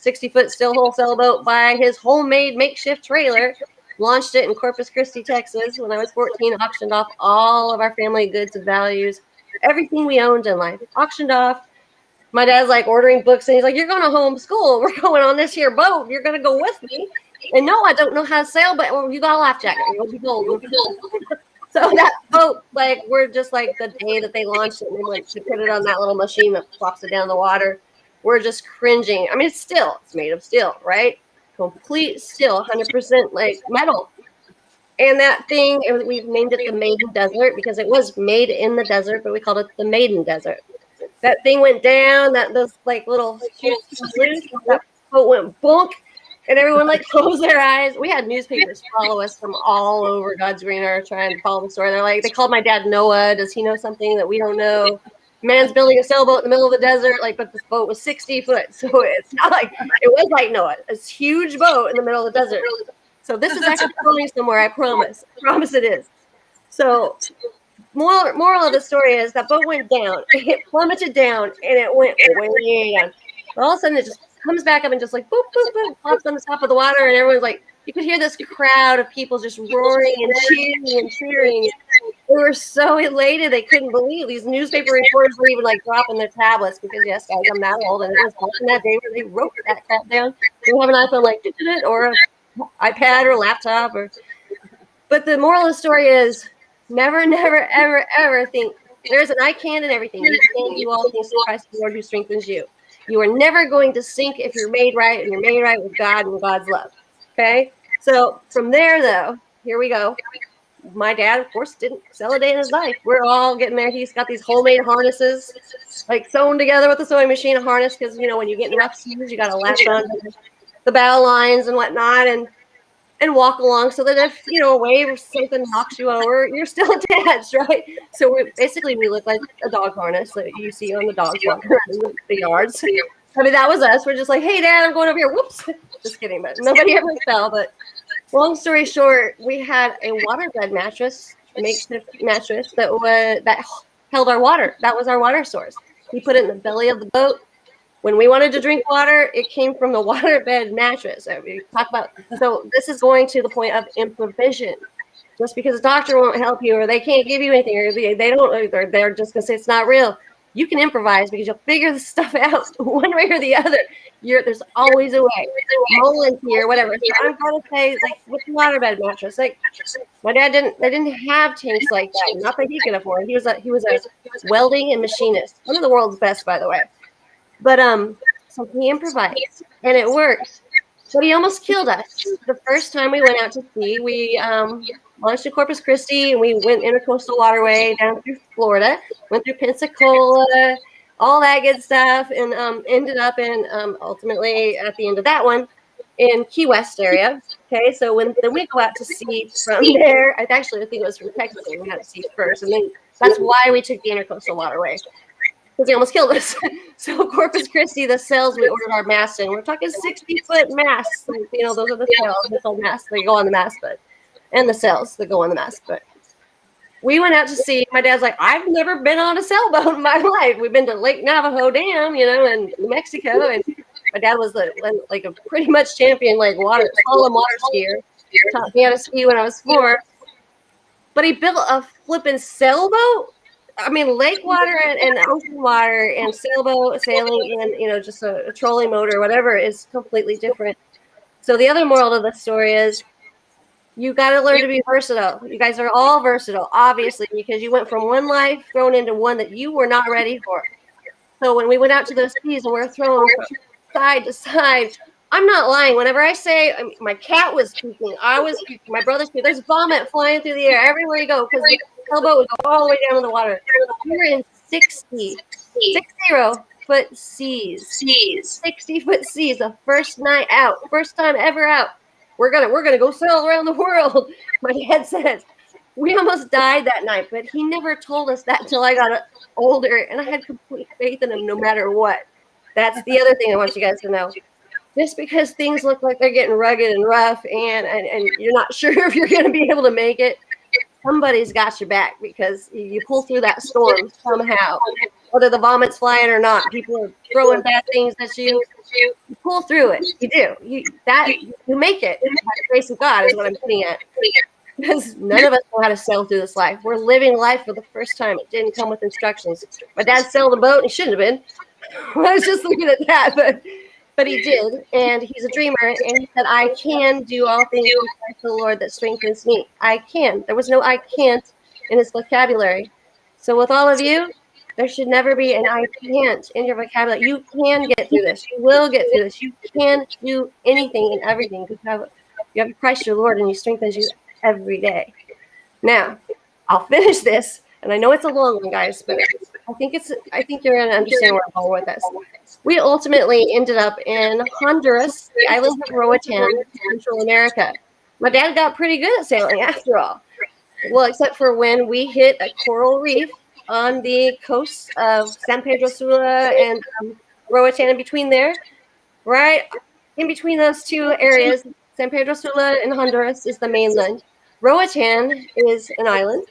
60-foot still hull sailboat by his homemade makeshift trailer, launched it in Corpus Christi, Texas. When I was 14, auctioned off all of our family goods and values, everything we owned in life, auctioned off. My dad's like ordering books and he's like, "You're going to homeschool. We're going on this here boat. You're going to go with me." And no, I don't know how to sail, but you got a life jacket. You'll be gold. So that boat, like, we're just like the day that they launched it and they went to put it on that little machine that plops it down the water. We're just cringing. I mean, it's made of steel, right? Complete steel, 100% like metal. And that thing, we've named it the Maiden Desert because it was made in the desert, but we called it the Maiden Desert. That thing went down, those like little that boat went bonk, and everyone like closed their eyes. We had newspapers follow us from all over God's green earth trying to follow the story. They're like, they called my dad Noah. Does he know something that we don't know? Man's building a sailboat in the middle of the desert, like, but this boat was 60 foot, so it's not like it was like Noah. It's a huge boat in the middle of the desert. So this is actually going somewhere. I promise. I promise it is. So. Moral of the story is that boat went down. It plummeted down, and it went way down. But all of a sudden, it just comes back up and just like boop, boop, boop, pops on the top of the water, and everyone's like, you could hear this crowd of people just roaring and cheering. They were so elated they couldn't believe. These newspaper reporters were even like dropping their tablets because, yes, guys, I'm that old, and it was back in that day where they wrote that crap down. They have an iPhone like or an iPad or a laptop But the moral of the story is. Never, ever think there's an I can in everything. You can do all things through Christ the Lord who strengthens you. You are never going to sink if you're made right, and you're made right with God and God's love. Okay? So from there, though, here we go. My dad, of course, didn't sell a day in his life. We're all getting there. He's got these homemade harnesses, like sewn together with a sewing machine, a harness, because, when you get in rough seas, you got to latch on to the bow lines and whatnot, and walk along so that if, a wave or something knocks you over, you're still attached, right? So we look like a dog harness that you see on the dogs walking around in the yards. I mean, that was us. We're just like, "Hey, Dad, I'm going over here." Whoops. Just kidding, but nobody ever fell. But long story short, we had a waterbed mattress, makeshift mattress that held our water. That was our water source. We put it in the belly of the boat. When we wanted to drink water, it came from the waterbed mattress. So this is going to the point of improvision. Just because a doctor won't help you or they can't give you anything or they don't, they're just going to say it's not real. You can improvise because you'll figure this stuff out one way or the other. There's always a way. Mullen here, whatever. So I'm going to say, like, with the waterbed mattress, like, my dad didn't have tanks like that. Not that he could afford. He was a welding and machinist. One of the world's best, by the way. But so he improvised, and it worked. But he almost killed us. The first time we went out to sea, we launched in Corpus Christi, and we went intercoastal waterway down through Florida, went through Pensacola, all that good stuff, and ended up in ultimately at the end of that one in Key West area. Okay, so when then we go out to sea from there. I think it was from Texas. We had to sea first, and then that's why we took the intercoastal waterway because they almost killed us. So Corpus Christi, the sails we ordered our masts in. We're talking 60-foot masts. Like, those are the sails. They're called masts. They go on the mast, and the sails that go on the mast. But we went out to sea. My dad's like, I've never been on a sailboat in my life. We've been to Lake Navajo Dam, in New Mexico, and my dad was like a pretty much champion, like slalom water skier. Taught me how to ski when I was 4. But he built a flipping sailboat. I mean, lake water and ocean water and sailboat sailing and just a trolling motor, whatever, is completely different. So the other moral of the story is you got to learn to be versatile. You guys are all versatile, obviously, because you went from one life thrown into one that you were not ready for. So when we went out to those seas and we're thrown from side to side, I'm not lying. Whenever I say my cat was puking, I was puking. My brother's puking. There's vomit flying through the air everywhere you go because the sailboat would go all the way down in the water. We were in 60-foot seas. 60-foot seas. The first night out, first time ever out. We're gonna go sail around the world. My dad says we almost died that night, but he never told us that until I got older, and I had complete faith in him no matter what. That's the other thing I want you guys to know. Just because things look like they're getting rugged and rough and you're not sure if you're going to be able to make it, somebody's got your back because you pull through that storm somehow. Whether the vomit's flying or not, people are throwing bad things at you. You pull through it. You do. You make it. By the grace of God is what I'm getting at. Because none of us know how to sail through this life. We're living life for the first time. It didn't come with instructions. My dad sailed a boat, and he shouldn't have been. I was just looking at that, but he did, and he's a dreamer, and he said, I can do all things through the Lord that strengthens me. I can. There was no I can't in his vocabulary. So with all of you, there should never be an I can't in your vocabulary. You can get through this. You will get through this. You can do anything and everything because you have Christ your Lord, and he strengthens you every day. Now, I'll finish this, and I know it's a long one, guys, but I think you're going to understand where I'm going with this. We ultimately ended up in Honduras, the island of Roatan, Central America. My dad got pretty good at sailing after all. Well, except for when we hit a coral reef on the coast of San Pedro Sula and Roatan, in between there, right in between those two areas, San Pedro Sula and Honduras is the mainland. Roatan is an island.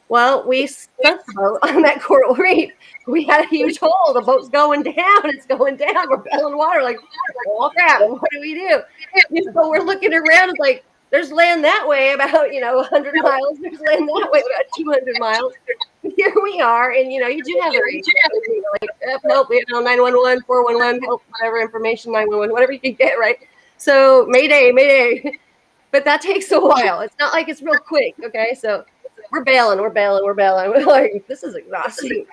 Well, we sunk the boat on that coral reef. We had a huge hole. The boat's going down. It's going down. We're bailing water. Like, oh crap! What do we do? So we're looking around. It's like there's land that way, about 100 miles. There's land that way, about 200 miles. Here we are, and you do have the reach. Like help, 911, 411, help, whatever information, 911, whatever you can get, right? So Mayday, Mayday. But that takes a while. It's not like it's real quick. Okay, so. We're bailing. We're like, this is exhausting.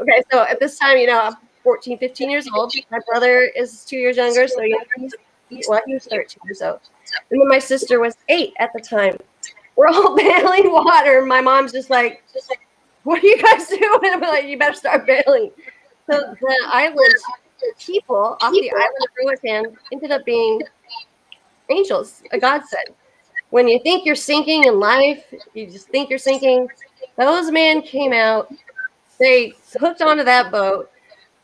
Okay, so at this time, I'm 14, 15 years old. My brother is 2 years younger, so he was 13 or so. And then my sister was 8 at the time. We're all bailing water. My mom's just like, what are you guys doing? I'm like, you better start bailing. So the island people off the island of Roatan ended up being angels, a godsend. When you think you're sinking in life, you just think you're sinking. Those men came out. They hooked onto that boat.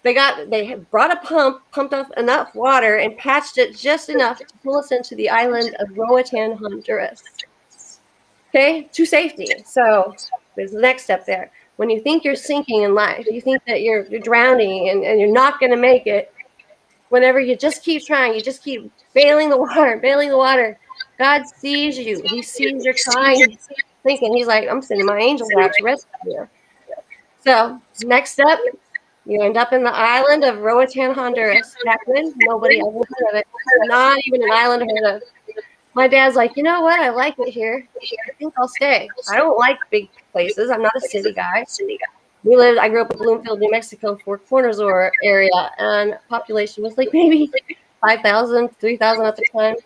They brought a pump, pumped up enough water, and patched it just enough to pull us into the island of Roatan, Honduras. Okay, to safety. So there's the next step there. When you think you're sinking in life, you think that you're drowning and you're not going to make it. Whenever you just keep trying, you just keep bailing the water. God sees you. He sees you're trying, thinking. He's like, I'm sending my angels out to rescue you. So next step, you end up in the island of Roatan, Honduras. Back then, nobody ever heard of it. Not even an island heard of. My dad's like, you know what? I like it here. I think I'll stay. I don't like big places. I'm not a city guy. I grew up in Bloomfield, New Mexico, Four Corners area, and population was like maybe 5,000, 3,000 at the time.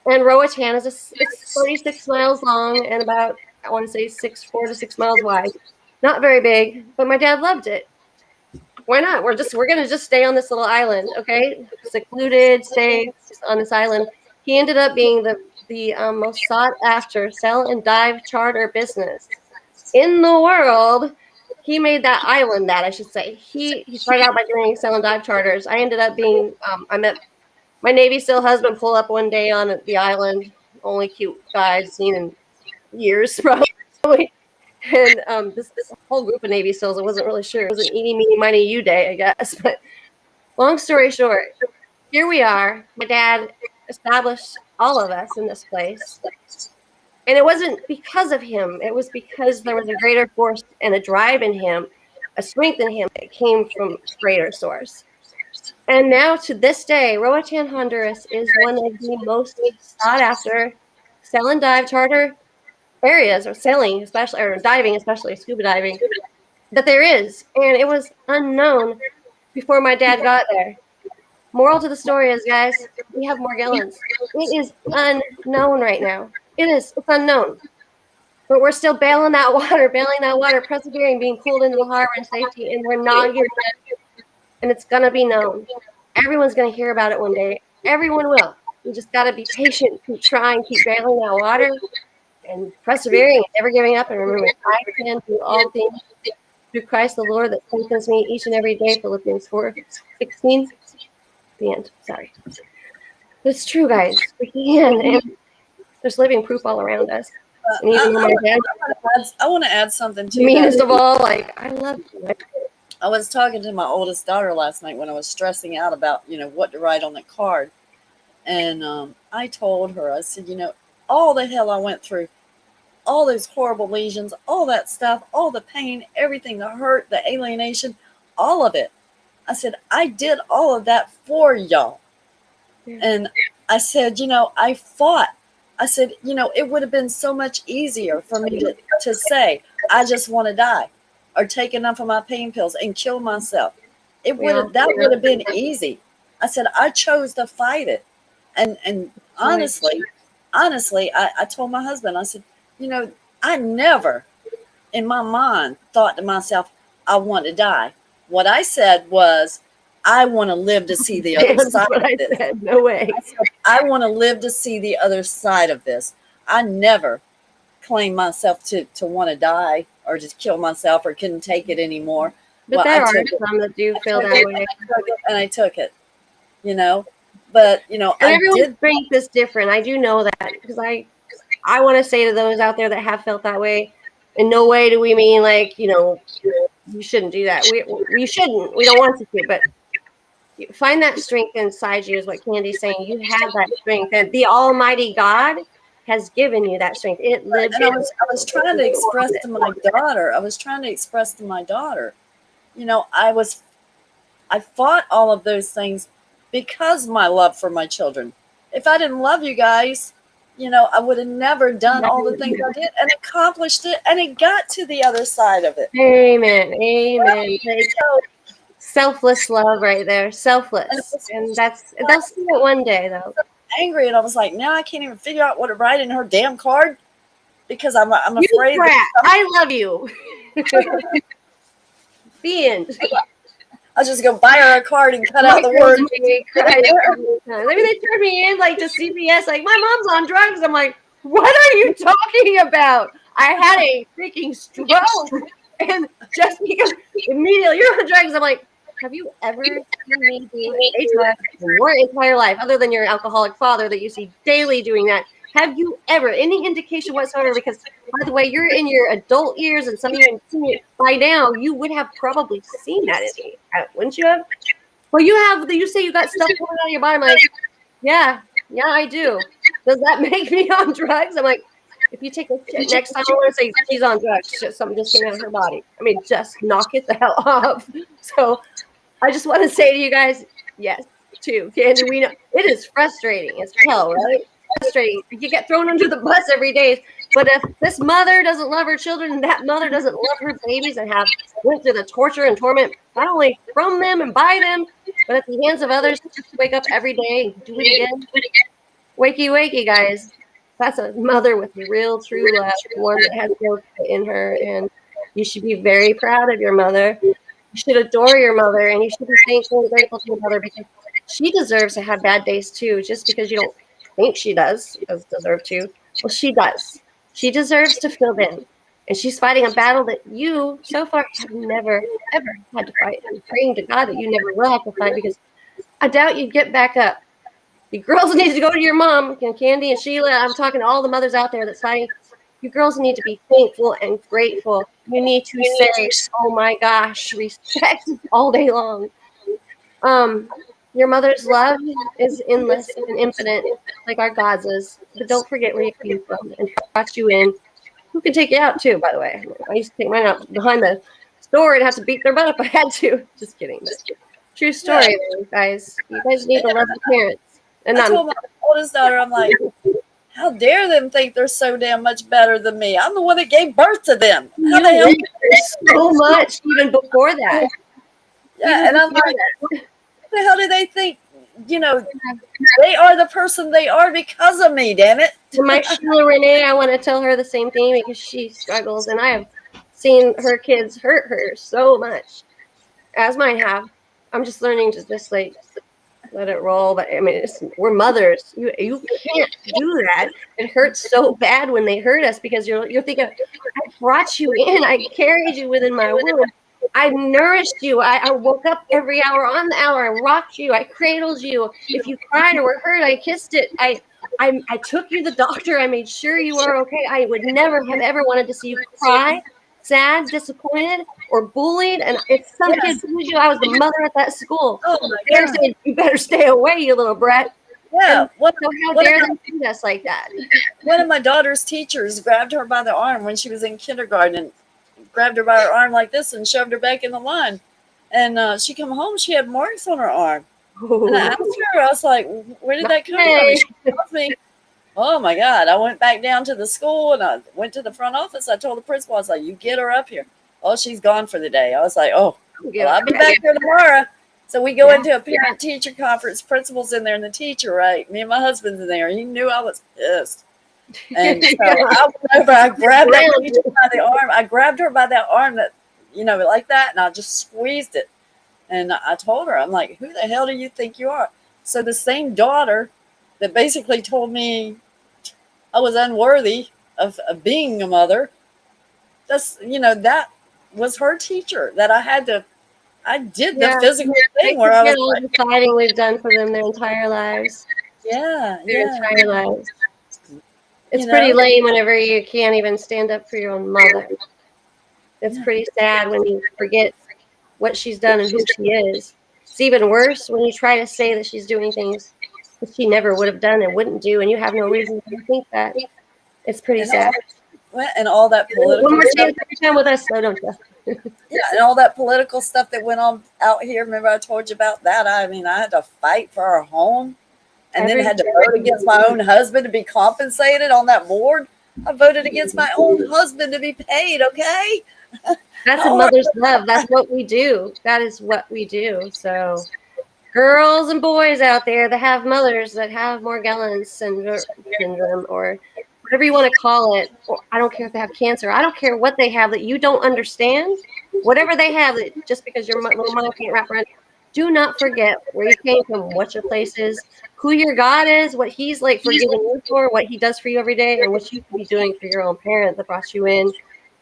And Roatan it's 36 miles long and about, I want to say 4 to 6 miles wide. Not very big, but my dad loved it. Why not? We're gonna just stay on this little island, okay? Secluded, stay on this island. He ended up being the most sought after sell and dive charter business in the world. He made that island that I should say. He started out by doing sell and dive charters. I ended up being I met my Navy SEAL husband pull up one day on the island. Only cute guy I'd seen in years, probably. And this whole group of Navy SEALs, I wasn't really sure. It was an eeny, meeny, miny, you day, I guess. But long story short, here we are. My dad established all of us in this place. And it wasn't because of him. It was because there was a greater force and a drive in him, a strength in him that came from greater source. And now to this day, Roatan, Honduras is one of the most sought after sail and dive charter areas, or sailing, especially, or diving, especially scuba diving, that there is. And it was unknown before my dad got there. Moral to the story is, guys, we have Morgellons. It is unknown right now. It is. It's unknown. But we're still bailing that water, persevering, being pulled into the harbor in safety, and we're not giving up. And it's going to be known. Everyone's going to hear about it one day. Everyone will. We just got to be patient, keep trying, keep bailing that water, and persevering, and never giving up. And remember, I can do all things through Christ the Lord that strengthens me each and every day. Philippians 4:16. The end. Sorry. It's true, guys. We can. And there's living proof all around us. And even my dad, I want to add something to the meanest of all, like, I love you. I was talking to my oldest daughter last night when I was stressing out about, what to write on the card. And I told her, I said, all the hell I went through, all those horrible lesions, all that stuff, all the pain, everything, the hurt, the alienation, all of it. I said, I did all of that for y'all. Yeah. And I said, I fought. I said, it would have been so much easier for me to say, I just want to die, or take enough of my pain pills and kill myself. That would have been easy. I said, I chose to fight it. And honestly, I told my husband, I said, I never in my mind thought to myself, I want to die. What I said was, I want to live to see the other side of this. Said, no way. I want to live to see the other side of this. I never claimed myself to want to die or just kill myself or couldn't take it anymore. But there are some that do feel that way. And I took it, But, and everyone's strength is different. I do know that, because I want to say to those out there that have felt that way, in no way do we mean like, you shouldn't do that. We shouldn't. We don't want to, but find that strength inside you is what Candy's saying. You have that strength, and the Almighty God has given you that strength. It lives. And I was trying to express to my daughter. I fought all of those things because my love for my children. If I didn't love you guys, I would have never done all the things I did and accomplished it, and it got to the other side of it. Amen. Amen. Selfless love right there. Selfless. And they'll see it one day, though. Angry, and I was like, now I can't even figure out what to write in her damn card because I'm afraid. I love you. The end. I'll just go buy her a card and cut out the words. I mean, they turned me in like to CPS, like, my mom's on drugs. I'm like, what are you talking about? I had a freaking stroke, and just because immediately you're on drugs, I'm like, have you ever seen me do a drug in your entire life, other than your alcoholic father that you see daily doing that? Have you ever any indication whatsoever? Because, by the way, you're in your adult years, and some of you by now, you would have probably seen that in me, wouldn't you have? Well, you say you got stuff coming out of your body. I'm like, yeah, I do. Does that make me on drugs? I'm like, if you take a shit next time, I'm going to say she's on drugs. Something just came out of her body. I mean, just knock it the hell off. So I just want to say to you guys, yes, too. Candy, we know it is frustrating as hell, right? Frustrating. You get thrown under the bus every day. But if this mother doesn't love her children, and that mother doesn't love her babies, and went through the torture and torment, not only from them and by them, but at the hands of others, just to wake up every day and do it again. Wakey, wakey, guys. That's a mother with real, true love, one that has growth in her, and you should be very proud of your mother. You should adore your mother, and you should be thankful and grateful to your mother because she deserves to have bad days too. Just because you don't think she does deserve to, well, she does. She deserves to feel them, and she's fighting a battle that you so far have never ever had to fight. I'm praying to God that you never will have to fight because I doubt you'd get back up. You girls need to go to your mom and Candy and Sheila. I'm talking to all the mothers out there that's fighting. You girls need to be thankful and grateful. You need to say, "Oh my gosh, respect" all day long. Your mother's love is endless and infinite, like our God's is. But don't forget where you came from and who brought you in. Who can take you out too, by the way. I used to take mine out behind the store and have to beat their butt if I had to. Just kidding. But true Yeah. story, though, guys. You guys need to love your parents. And I I'm told my oldest daughter, I'm like, how dare them think they're so damn much better than me? I'm the one that gave birth to them. How the hell? so much even before that. Yeah, Even and I'm before like, that. what the hell do they think? You know, they are the person they are because of me. Damn it! To my Sheila Renee, I want to tell her the same thing because she struggles, and I have seen her kids hurt her so much, as mine have. I'm just learning to just like let it roll. But I mean, we're mothers. You can't do that. It hurts so bad when they hurt us because you're thinking, I brought you in, I carried you within my womb. I nourished you. I woke up every hour on the hour. I rocked you. I cradled you. If you cried or were hurt, I kissed it. I took you to the doctor. I made sure you were okay. I would never have ever wanted to see you cry, sad, disappointed, or bullied. And if some kid bullied you, I was the mother at that school. Oh my They're god! saying, you better stay away, you little brat. Yeah, And so how dare they treat us like that? one of my daughter's teachers grabbed her by the arm when she was in kindergarten and grabbed her by her arm like this and shoved her back in the line. And she come home, she had marks on her arm. And I asked her, I was like, where did that come from? And Hey. she told me, oh my God. I went back down to the school and I went to the front office. I told the principal, I was like, you get her up here. Oh, she's gone for the day. I was like, oh, well, I'll be back here tomorrow. So we go into a parent teacher conference. Principal's in there and the teacher, right? Me and my husband's in there. He knew I was pissed. And so I went over, I grabbed that teacher by the arm. I grabbed her by that arm that, you know, like that. And I just squeezed it. And I told her, I'm like, who the hell do you think you are? So the same daughter that basically told me I was unworthy of being a mother, that's, you know, that was her teacher that I did the physical thing where I was all the fighting we've done for them their entire lives. Their Entire lives. It's pretty lame whenever you can't even stand up for your own mother. It's pretty sad when you forget what she's done and who she is. It's even worse when you try to say that she's doing things that she never would have done and wouldn't do, and you have no reason to think that. It's pretty sad. And all that political One more stuff. chance every time with us, though, don't you? Yeah, and all that political stuff that went on out here. Remember I told you about that? I mean, I had to fight for our home and then had to vote against my own husband to be compensated on that board. I voted against my own husband to be paid, okay? That's a mother's love. That's what we do. That is what we do. So girls and boys out there that have mothers that have Morgellons syndrome or whatever you want to call it, or I don't care if they have cancer. I don't care what they have that you don't understand. Whatever they have, that just because your little mother can't wrap around, do not forget where you came from, what your place is, who your God is, what He's like forgiving you for, what He does for you every day, and what you can be doing for your own parent that brought you in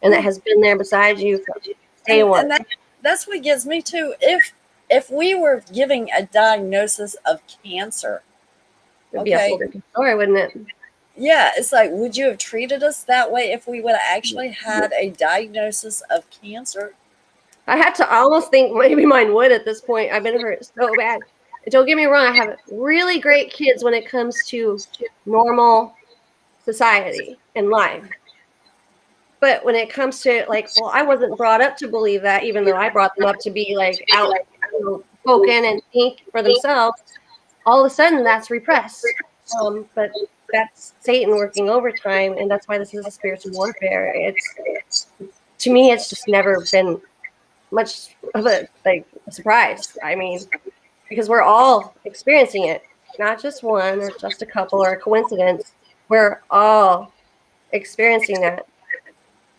and that has been there beside you from day one. And that's what gets me too. If we were giving a diagnosis of cancer, It'd be a whole different story, wouldn't it? Yeah, it's like, would you have treated us that way if we would have actually had a diagnosis of cancer? I had to almost think maybe mine would at this point. I've been hurt so bad. Don't get me wrong, I have really great kids when it comes to normal society and life. But when it comes to like, well, I wasn't brought up to believe that, even though I brought them up to be like outspoken and think for themselves. All of a sudden, that's repressed. But that's Satan working overtime, and that's why this is a spiritual warfare. It's to me, it's just never been much of a surprise. I mean, because we're all experiencing it, not just one or just a couple or a coincidence. We're all experiencing that.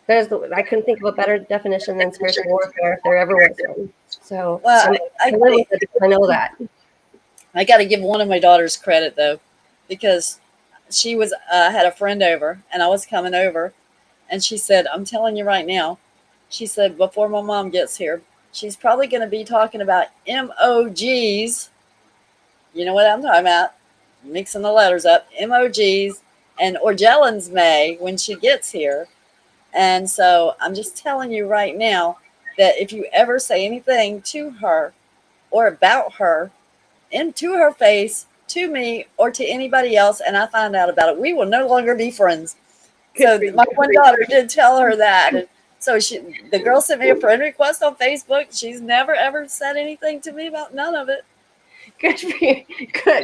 I couldn't think of a better definition than spiritual warfare if there ever was one. So Well, I live with it because I know that. I got to give one of my daughters credit though, because she was had a friend over, and I was coming over, and she said, "I'm telling you right now," she said, "before my mom gets here, she's probably going to be talking about MOGs. You know what I'm talking about? Mixing the letters up, MOGs, and Morgellons May when she gets here." And so I'm just telling you right now that if you ever say anything to her or about her, into her face, to me, or to anybody else, and I find out about it, we will no longer be friends. So my one daughter did tell her that. And so the girl sent me a friend request on Facebook. She's never ever said anything to me about none of it. Good for you.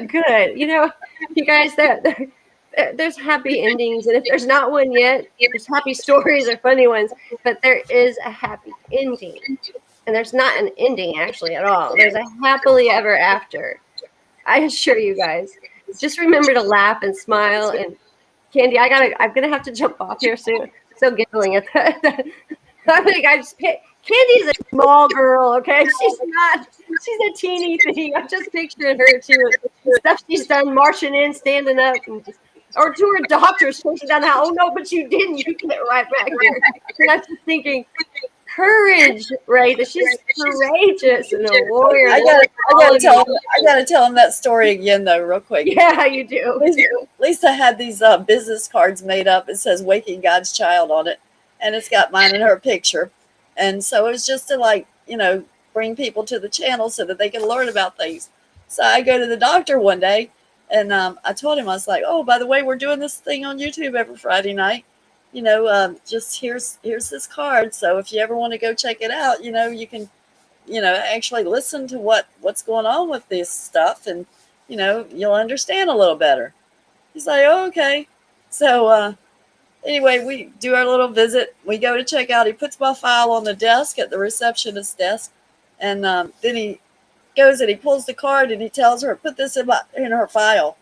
Good. You know, you guys, there's happy endings, and if there's not one yet, there's happy stories or funny ones, but there is a happy ending. And there's not an ending actually at all. There's a happily ever after. I assure you guys. Just remember to laugh and smile. And Candy, I'm gonna have to jump off here soon. So giggling at that. I think Candy's a small girl, okay? She's a teeny thing. I'm just picturing her too. The stuff she's done, marching in, standing up, or to her doctors pushing down the house. Oh no, but you didn't. You get right back here. And I'm just thinking, courage, right? That she's courageous and a warrior. I gotta tell him that story again though, real quick. Yeah, you do. Lisa had these business cards made up. It says "Waking God's Child" on it, and it's got mine and her picture. And so it was just to bring people to the channel so that they can learn about things. So I go to the doctor one day, and I told him, I was like, "Oh, by the way, we're doing this thing on YouTube every Friday night. Just here's this card. So if you ever want to go check it out, you can, actually listen to what's going on with this stuff, and you'll understand a little better." He's like, "Oh, okay." So anyway, we do our little visit. We go to check out. He puts my file on the desk at the receptionist's desk, and then he goes and he pulls the card and he tells her, "Put this in her file."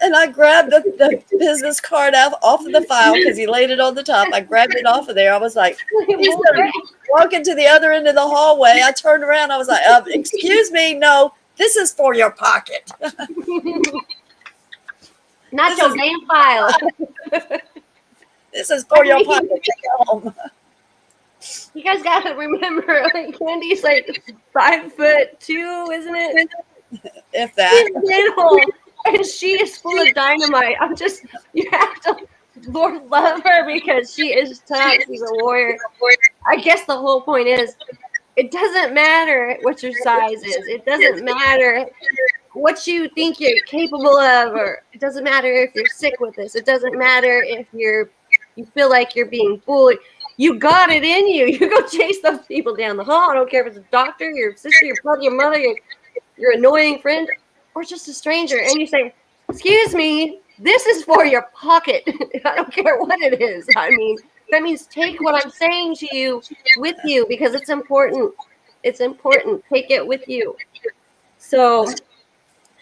And I grabbed the business card off of the file because he laid it on the top. I grabbed it off of there. I was like, he's walking to the other end of the hallway. I turned around. I was like, "Excuse me, no, this is for your pocket." Not your damn file. This is for your pocket. Take it home. You guys gotta remember, Candy's 5'2", isn't it? If that. She's little, and she is full of dynamite. You have to, Lord, love her because she is tough. She's a warrior. I guess the whole point is, it doesn't matter what your size is. It doesn't matter what you think you're capable of, or it doesn't matter if you're sick with this. It doesn't matter if you feel like you're being bullied. You got it in you. You go chase those people down the hall. I don't care if it's a doctor, your sister, your brother, your mother, your annoying friend, or just a stranger, and you say, "Excuse me, this is for your pocket." I don't care what it is. I mean, that means take what I'm saying to you with you because it's important. It's important. Take it with you. So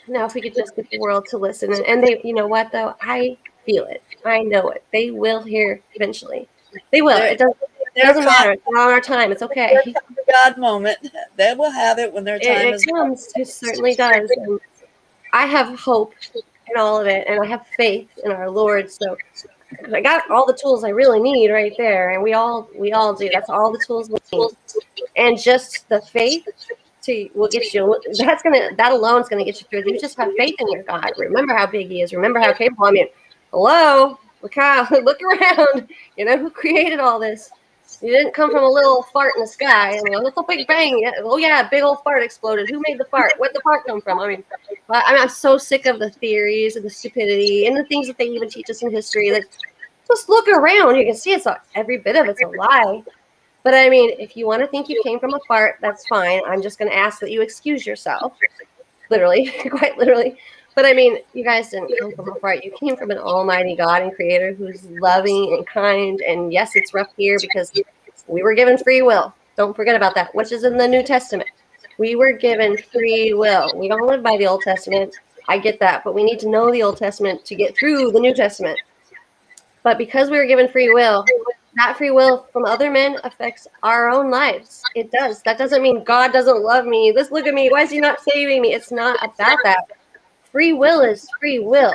now if we could just get the world to listen, and they, you know what though, I feel it. I know it. They will hear eventually. They will. It doesn't matter. It's not our time. It's okay. The God moment. They will have it when their time is comes. It certainly does. And I have hope in all of it, and I have faith in our Lord. So I got all the tools I really need right there, and we all do. That's all the tools we need, and just the faith will get you. That alone is gonna get you through. You just have faith in your God. Remember how big He is. Remember how capable. I mean, hello, look around. You know who created all this. You didn't come from a little fart in the sky. I mean, a little big bang. Oh yeah, big old fart exploded. Who made the fart? Where'd the fart come from? I mean, I'm so sick of the theories and the stupidity and the things that they even teach us in history. That just look around. You can see every bit of it's a lie. But I mean, if you want to think you came from a fart, that's fine. I'm just going to ask that you excuse yourself. Literally, quite literally. But I mean, you guys didn't come from a fart. You came from an almighty God and creator who's loving and kind. And yes, it's rough here because we were given free will. Don't forget about that, which is in the New Testament. We were given free will. We don't live by the Old Testament. I get that. But we need to know the Old Testament to get through the New Testament. But because we were given free will, that free will from other men affects our own lives. It does. That doesn't mean God doesn't love me. Let's look at me. Why is he not saving me? It's not about that. Free will is free will.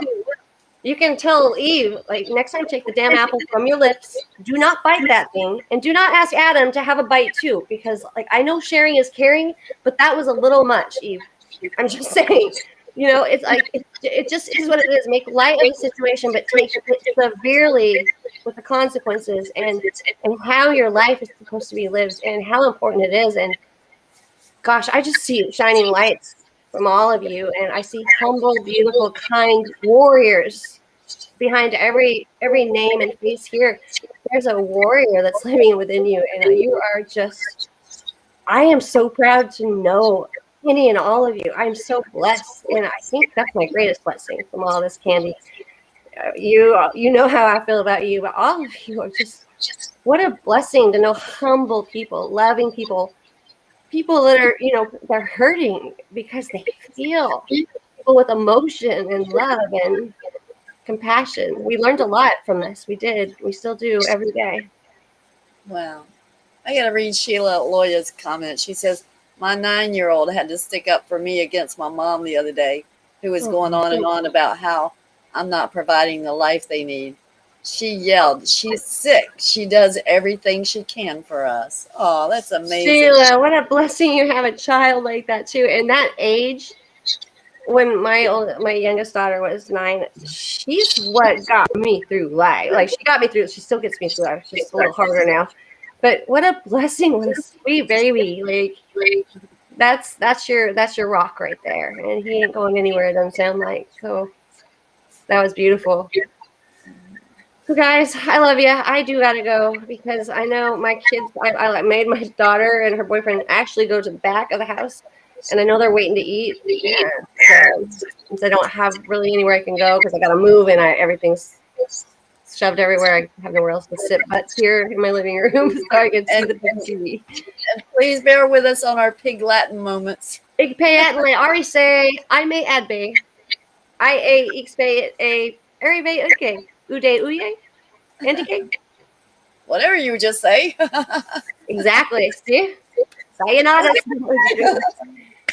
You can tell Eve, like, next time take the damn apple from your lips. Do not bite that thing. And do not ask Adam to have a bite too. Because, like, I know sharing is caring, but that was a little much, Eve. I'm just saying. It's like, it just is what it is. Make light of the situation, but take it severely with the consequences and how your life is supposed to be lived and how important it is. And gosh, I just see shining lights from all of you, and I see humble, beautiful, kind warriors behind every name and face here. There's a warrior that's living within you, and you are just. I am so proud to know any and all of you. I'm so blessed, and I think that's my greatest blessing from all this, Candy. You know how I feel about you, but all of you are just what a blessing to know humble people, loving people that are they're hurting because they feel, people with emotion and love and compassion. We learned a lot from this. We still do every day. Wow. I got to read Sheila Loya's comment. She says, my 9-year-old had to stick up for me against my mom the other day, who was going on and on about how I'm not providing the life they need. She yelled, she's sick. She does everything she can for us. Oh, that's amazing. Sheila, what a blessing you have a child like that too. And that age, when my youngest daughter was 9, she's what got me through life. Like, she got me through. She still gets me through life. She's a little harder now. But what a blessing! What a sweet baby! Like, that's your rock right there, and he ain't going anywhere. It doesn't sound like. So that was beautiful. So guys, I love you. I do gotta go because I know my kids. I made my daughter and her boyfriend actually go to the back of the house, and I know they're waiting to eat. And so, since I don't have really anywhere I can go because I gotta move and everything's shoved everywhere, I have nowhere else to sit but here in my living room so I can see the TV. And please bear with us on our pig Latin moments. Ik pay at le Ari say I may add be. I a xpay a arrive okay. Ude uye? Indicate? Whatever you just say. Exactly. See? Sayonara.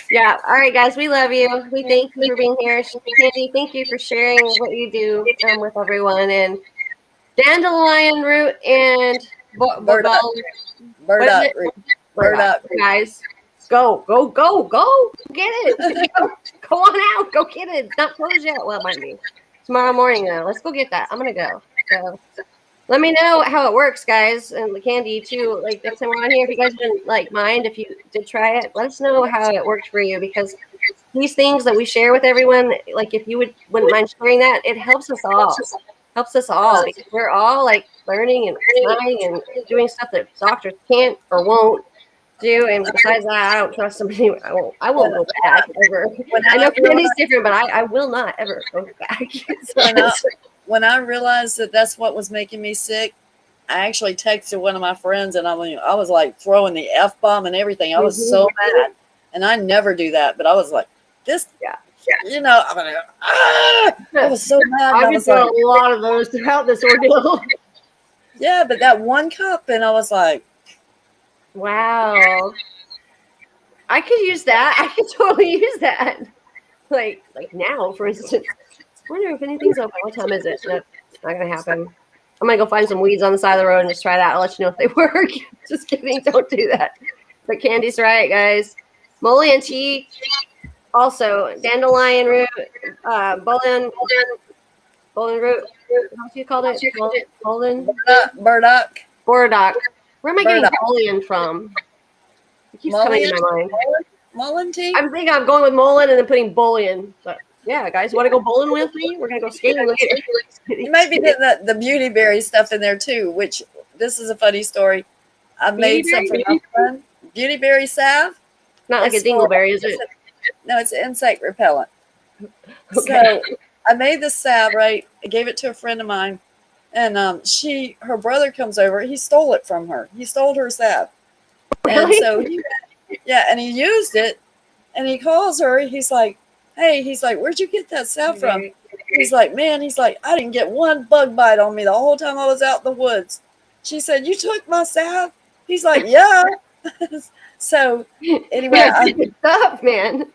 Yeah. All right, guys. We love you. We thank you for being here. Candy, thank you for sharing what you do with everyone. And dandelion root and Burdock root. Guys. Go. Get it. Go on out. Go get it. It's not closed yet. Well, it might be. Tomorrow morning, though. Let's go get that. I'm going to go. So let me know how it works, guys. And the Candy, too. Like, next time we're on here, if you guys didn't, mind, if you did try it, let us know how it worked for you. Because these things that we share with everyone, like, if you wouldn't mind sharing that, it helps us all. Because we're all, learning and trying and doing stuff that doctors can't or won't do. And besides that, I don't trust somebody. I won't go back ever. I know Candy's different, but I will not ever go back. When I realized that that's what was making me sick, I actually texted one of my friends, and I was like throwing the F-bomb and everything. I was so mad, and I never do that, but I was like, this, I'm gonna, I was so mad. I've been doing a lot of those throughout this ordeal. Yeah, but that one cup, and I was like, wow, I could use that. I could totally use that. Like now, for instance. I wonder if anything's open. What time is it? No, it's not going to happen. I'm going to go find some weeds on the side of the road and just try that. I'll let you know if they work. Just kidding. Don't do that. But Candy's right, guys. Moly tea. Also, dandelion root, bowling root. How do you call it? Burdock. Where am I getting bowling from? It keeps coming to my mind. Mullein tea? I'm thinking I'm going with Mullen and then putting bowling. But yeah, guys, want to go bowling with me? We're going to go skating later. You might be getting the beauty berry stuff in there too, which this is a funny story. I've made some for my friend. Beauty berry salve. Not like a dingleberry, is it? No, it's insect repellent. Okay. So I made this salve, right? I gave it to a friend of mine, and her brother comes over. He stole it from her. He stole her salve. Really? And so and he used it, and he calls her. He's like, hey, where'd you get that salve from? He's like, man, I didn't get one bug bite on me the whole time I was out in the woods. She said, "You took my salve?" He's like, "Yeah." So anyway, Yeah, good stuff, man.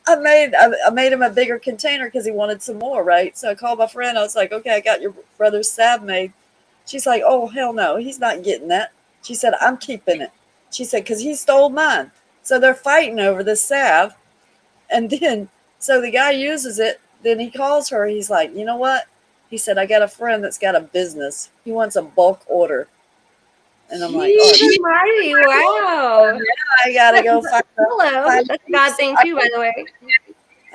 I made him a bigger container because he wanted some more, right? So I called my friend. I was like, "Okay, I got your brother's salve made." She's like, "Oh hell no, he's not getting that." She said, "I'm keeping it." She said, "Because he stole mine." So they're fighting over this salve, and then so the guy uses it. Then he calls her. He's like, "You know what?" He said, "I got a friend that's got a business. He wants a bulk order." And I'm like, "Oh, Jeez almighty, wow. I gotta go Hello. find That's a peace." God thing too, by the way.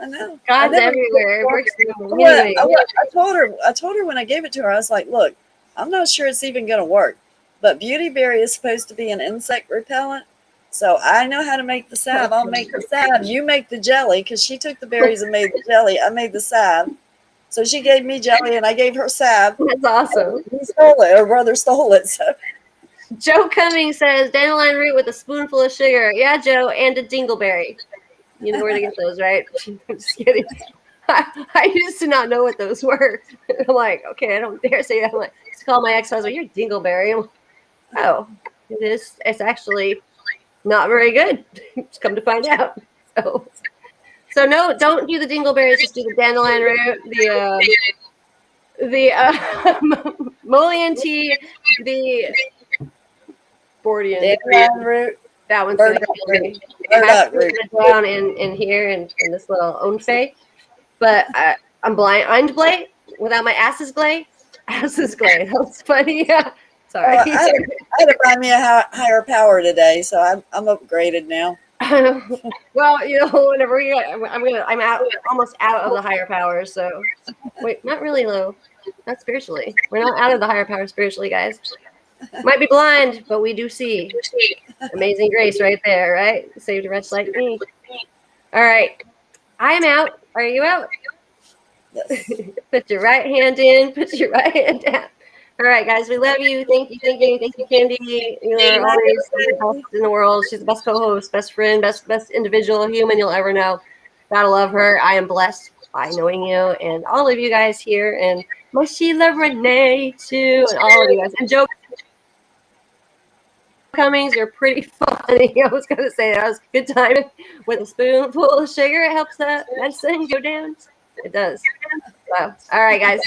I know. I God's never. everywhere. It works in many ways. I told her when I gave it to her, I was like, "Look, I'm not sure it's even going to work, but beautyberry is supposed to be an insect repellent, so I know how to make the salve. I'll make the salve. You make the jelly," because she took the berries and made the jelly. I made the salve, so she gave me jelly and I gave her salve. That's awesome. He stole it. Her brother stole it. So Joe Cummings says dandelion root with a spoonful of sugar. Yeah, Joe, and a dingleberry. You know where to get those, right? I'm just kidding. I used to not know what those were. I'm like, okay, I don't dare say that. I'm like, to call my ex-husband, "You're dingleberry." I'm like, oh, it is. It's actually not very good. Just come to find out. So no, don't do the dingleberries. Just do the dandelion root, the mullein tea, the Bordean. dandelion root, That one's gonna burdock kill root, me. I have burdock to put root. it down in here in this little onfe. But I'm blind. I'm glay without my ass's glay. Ass's glay. That was funny. Yeah. Sorry. I had to find me a higher power today, so I'm upgraded now. Well, you know, whenever I'm out, almost out of the higher powers. So wait, not really low. Not spiritually. We're not out of the higher power spiritually, guys. Might be blind, but we do see. Amazing grace right there, right? Saved a wretch like me. All right. I am out. Are you out? Yes. Put your right hand in. Put your right hand down. All right, guys. We love you. Thank you. Thank you. Thank you, Candy. You're always the best in the world. She's the best co-host, best friend, best individual human you'll ever know. Gotta love her. I am blessed by knowing you and all of you guys here, and my Sheila Renee too, and all of you guys. And Joe Cummings, you're pretty funny. I was gonna say that was a good time with a spoonful of sugar. It helps that medicine go down. It does. So, all right, guys.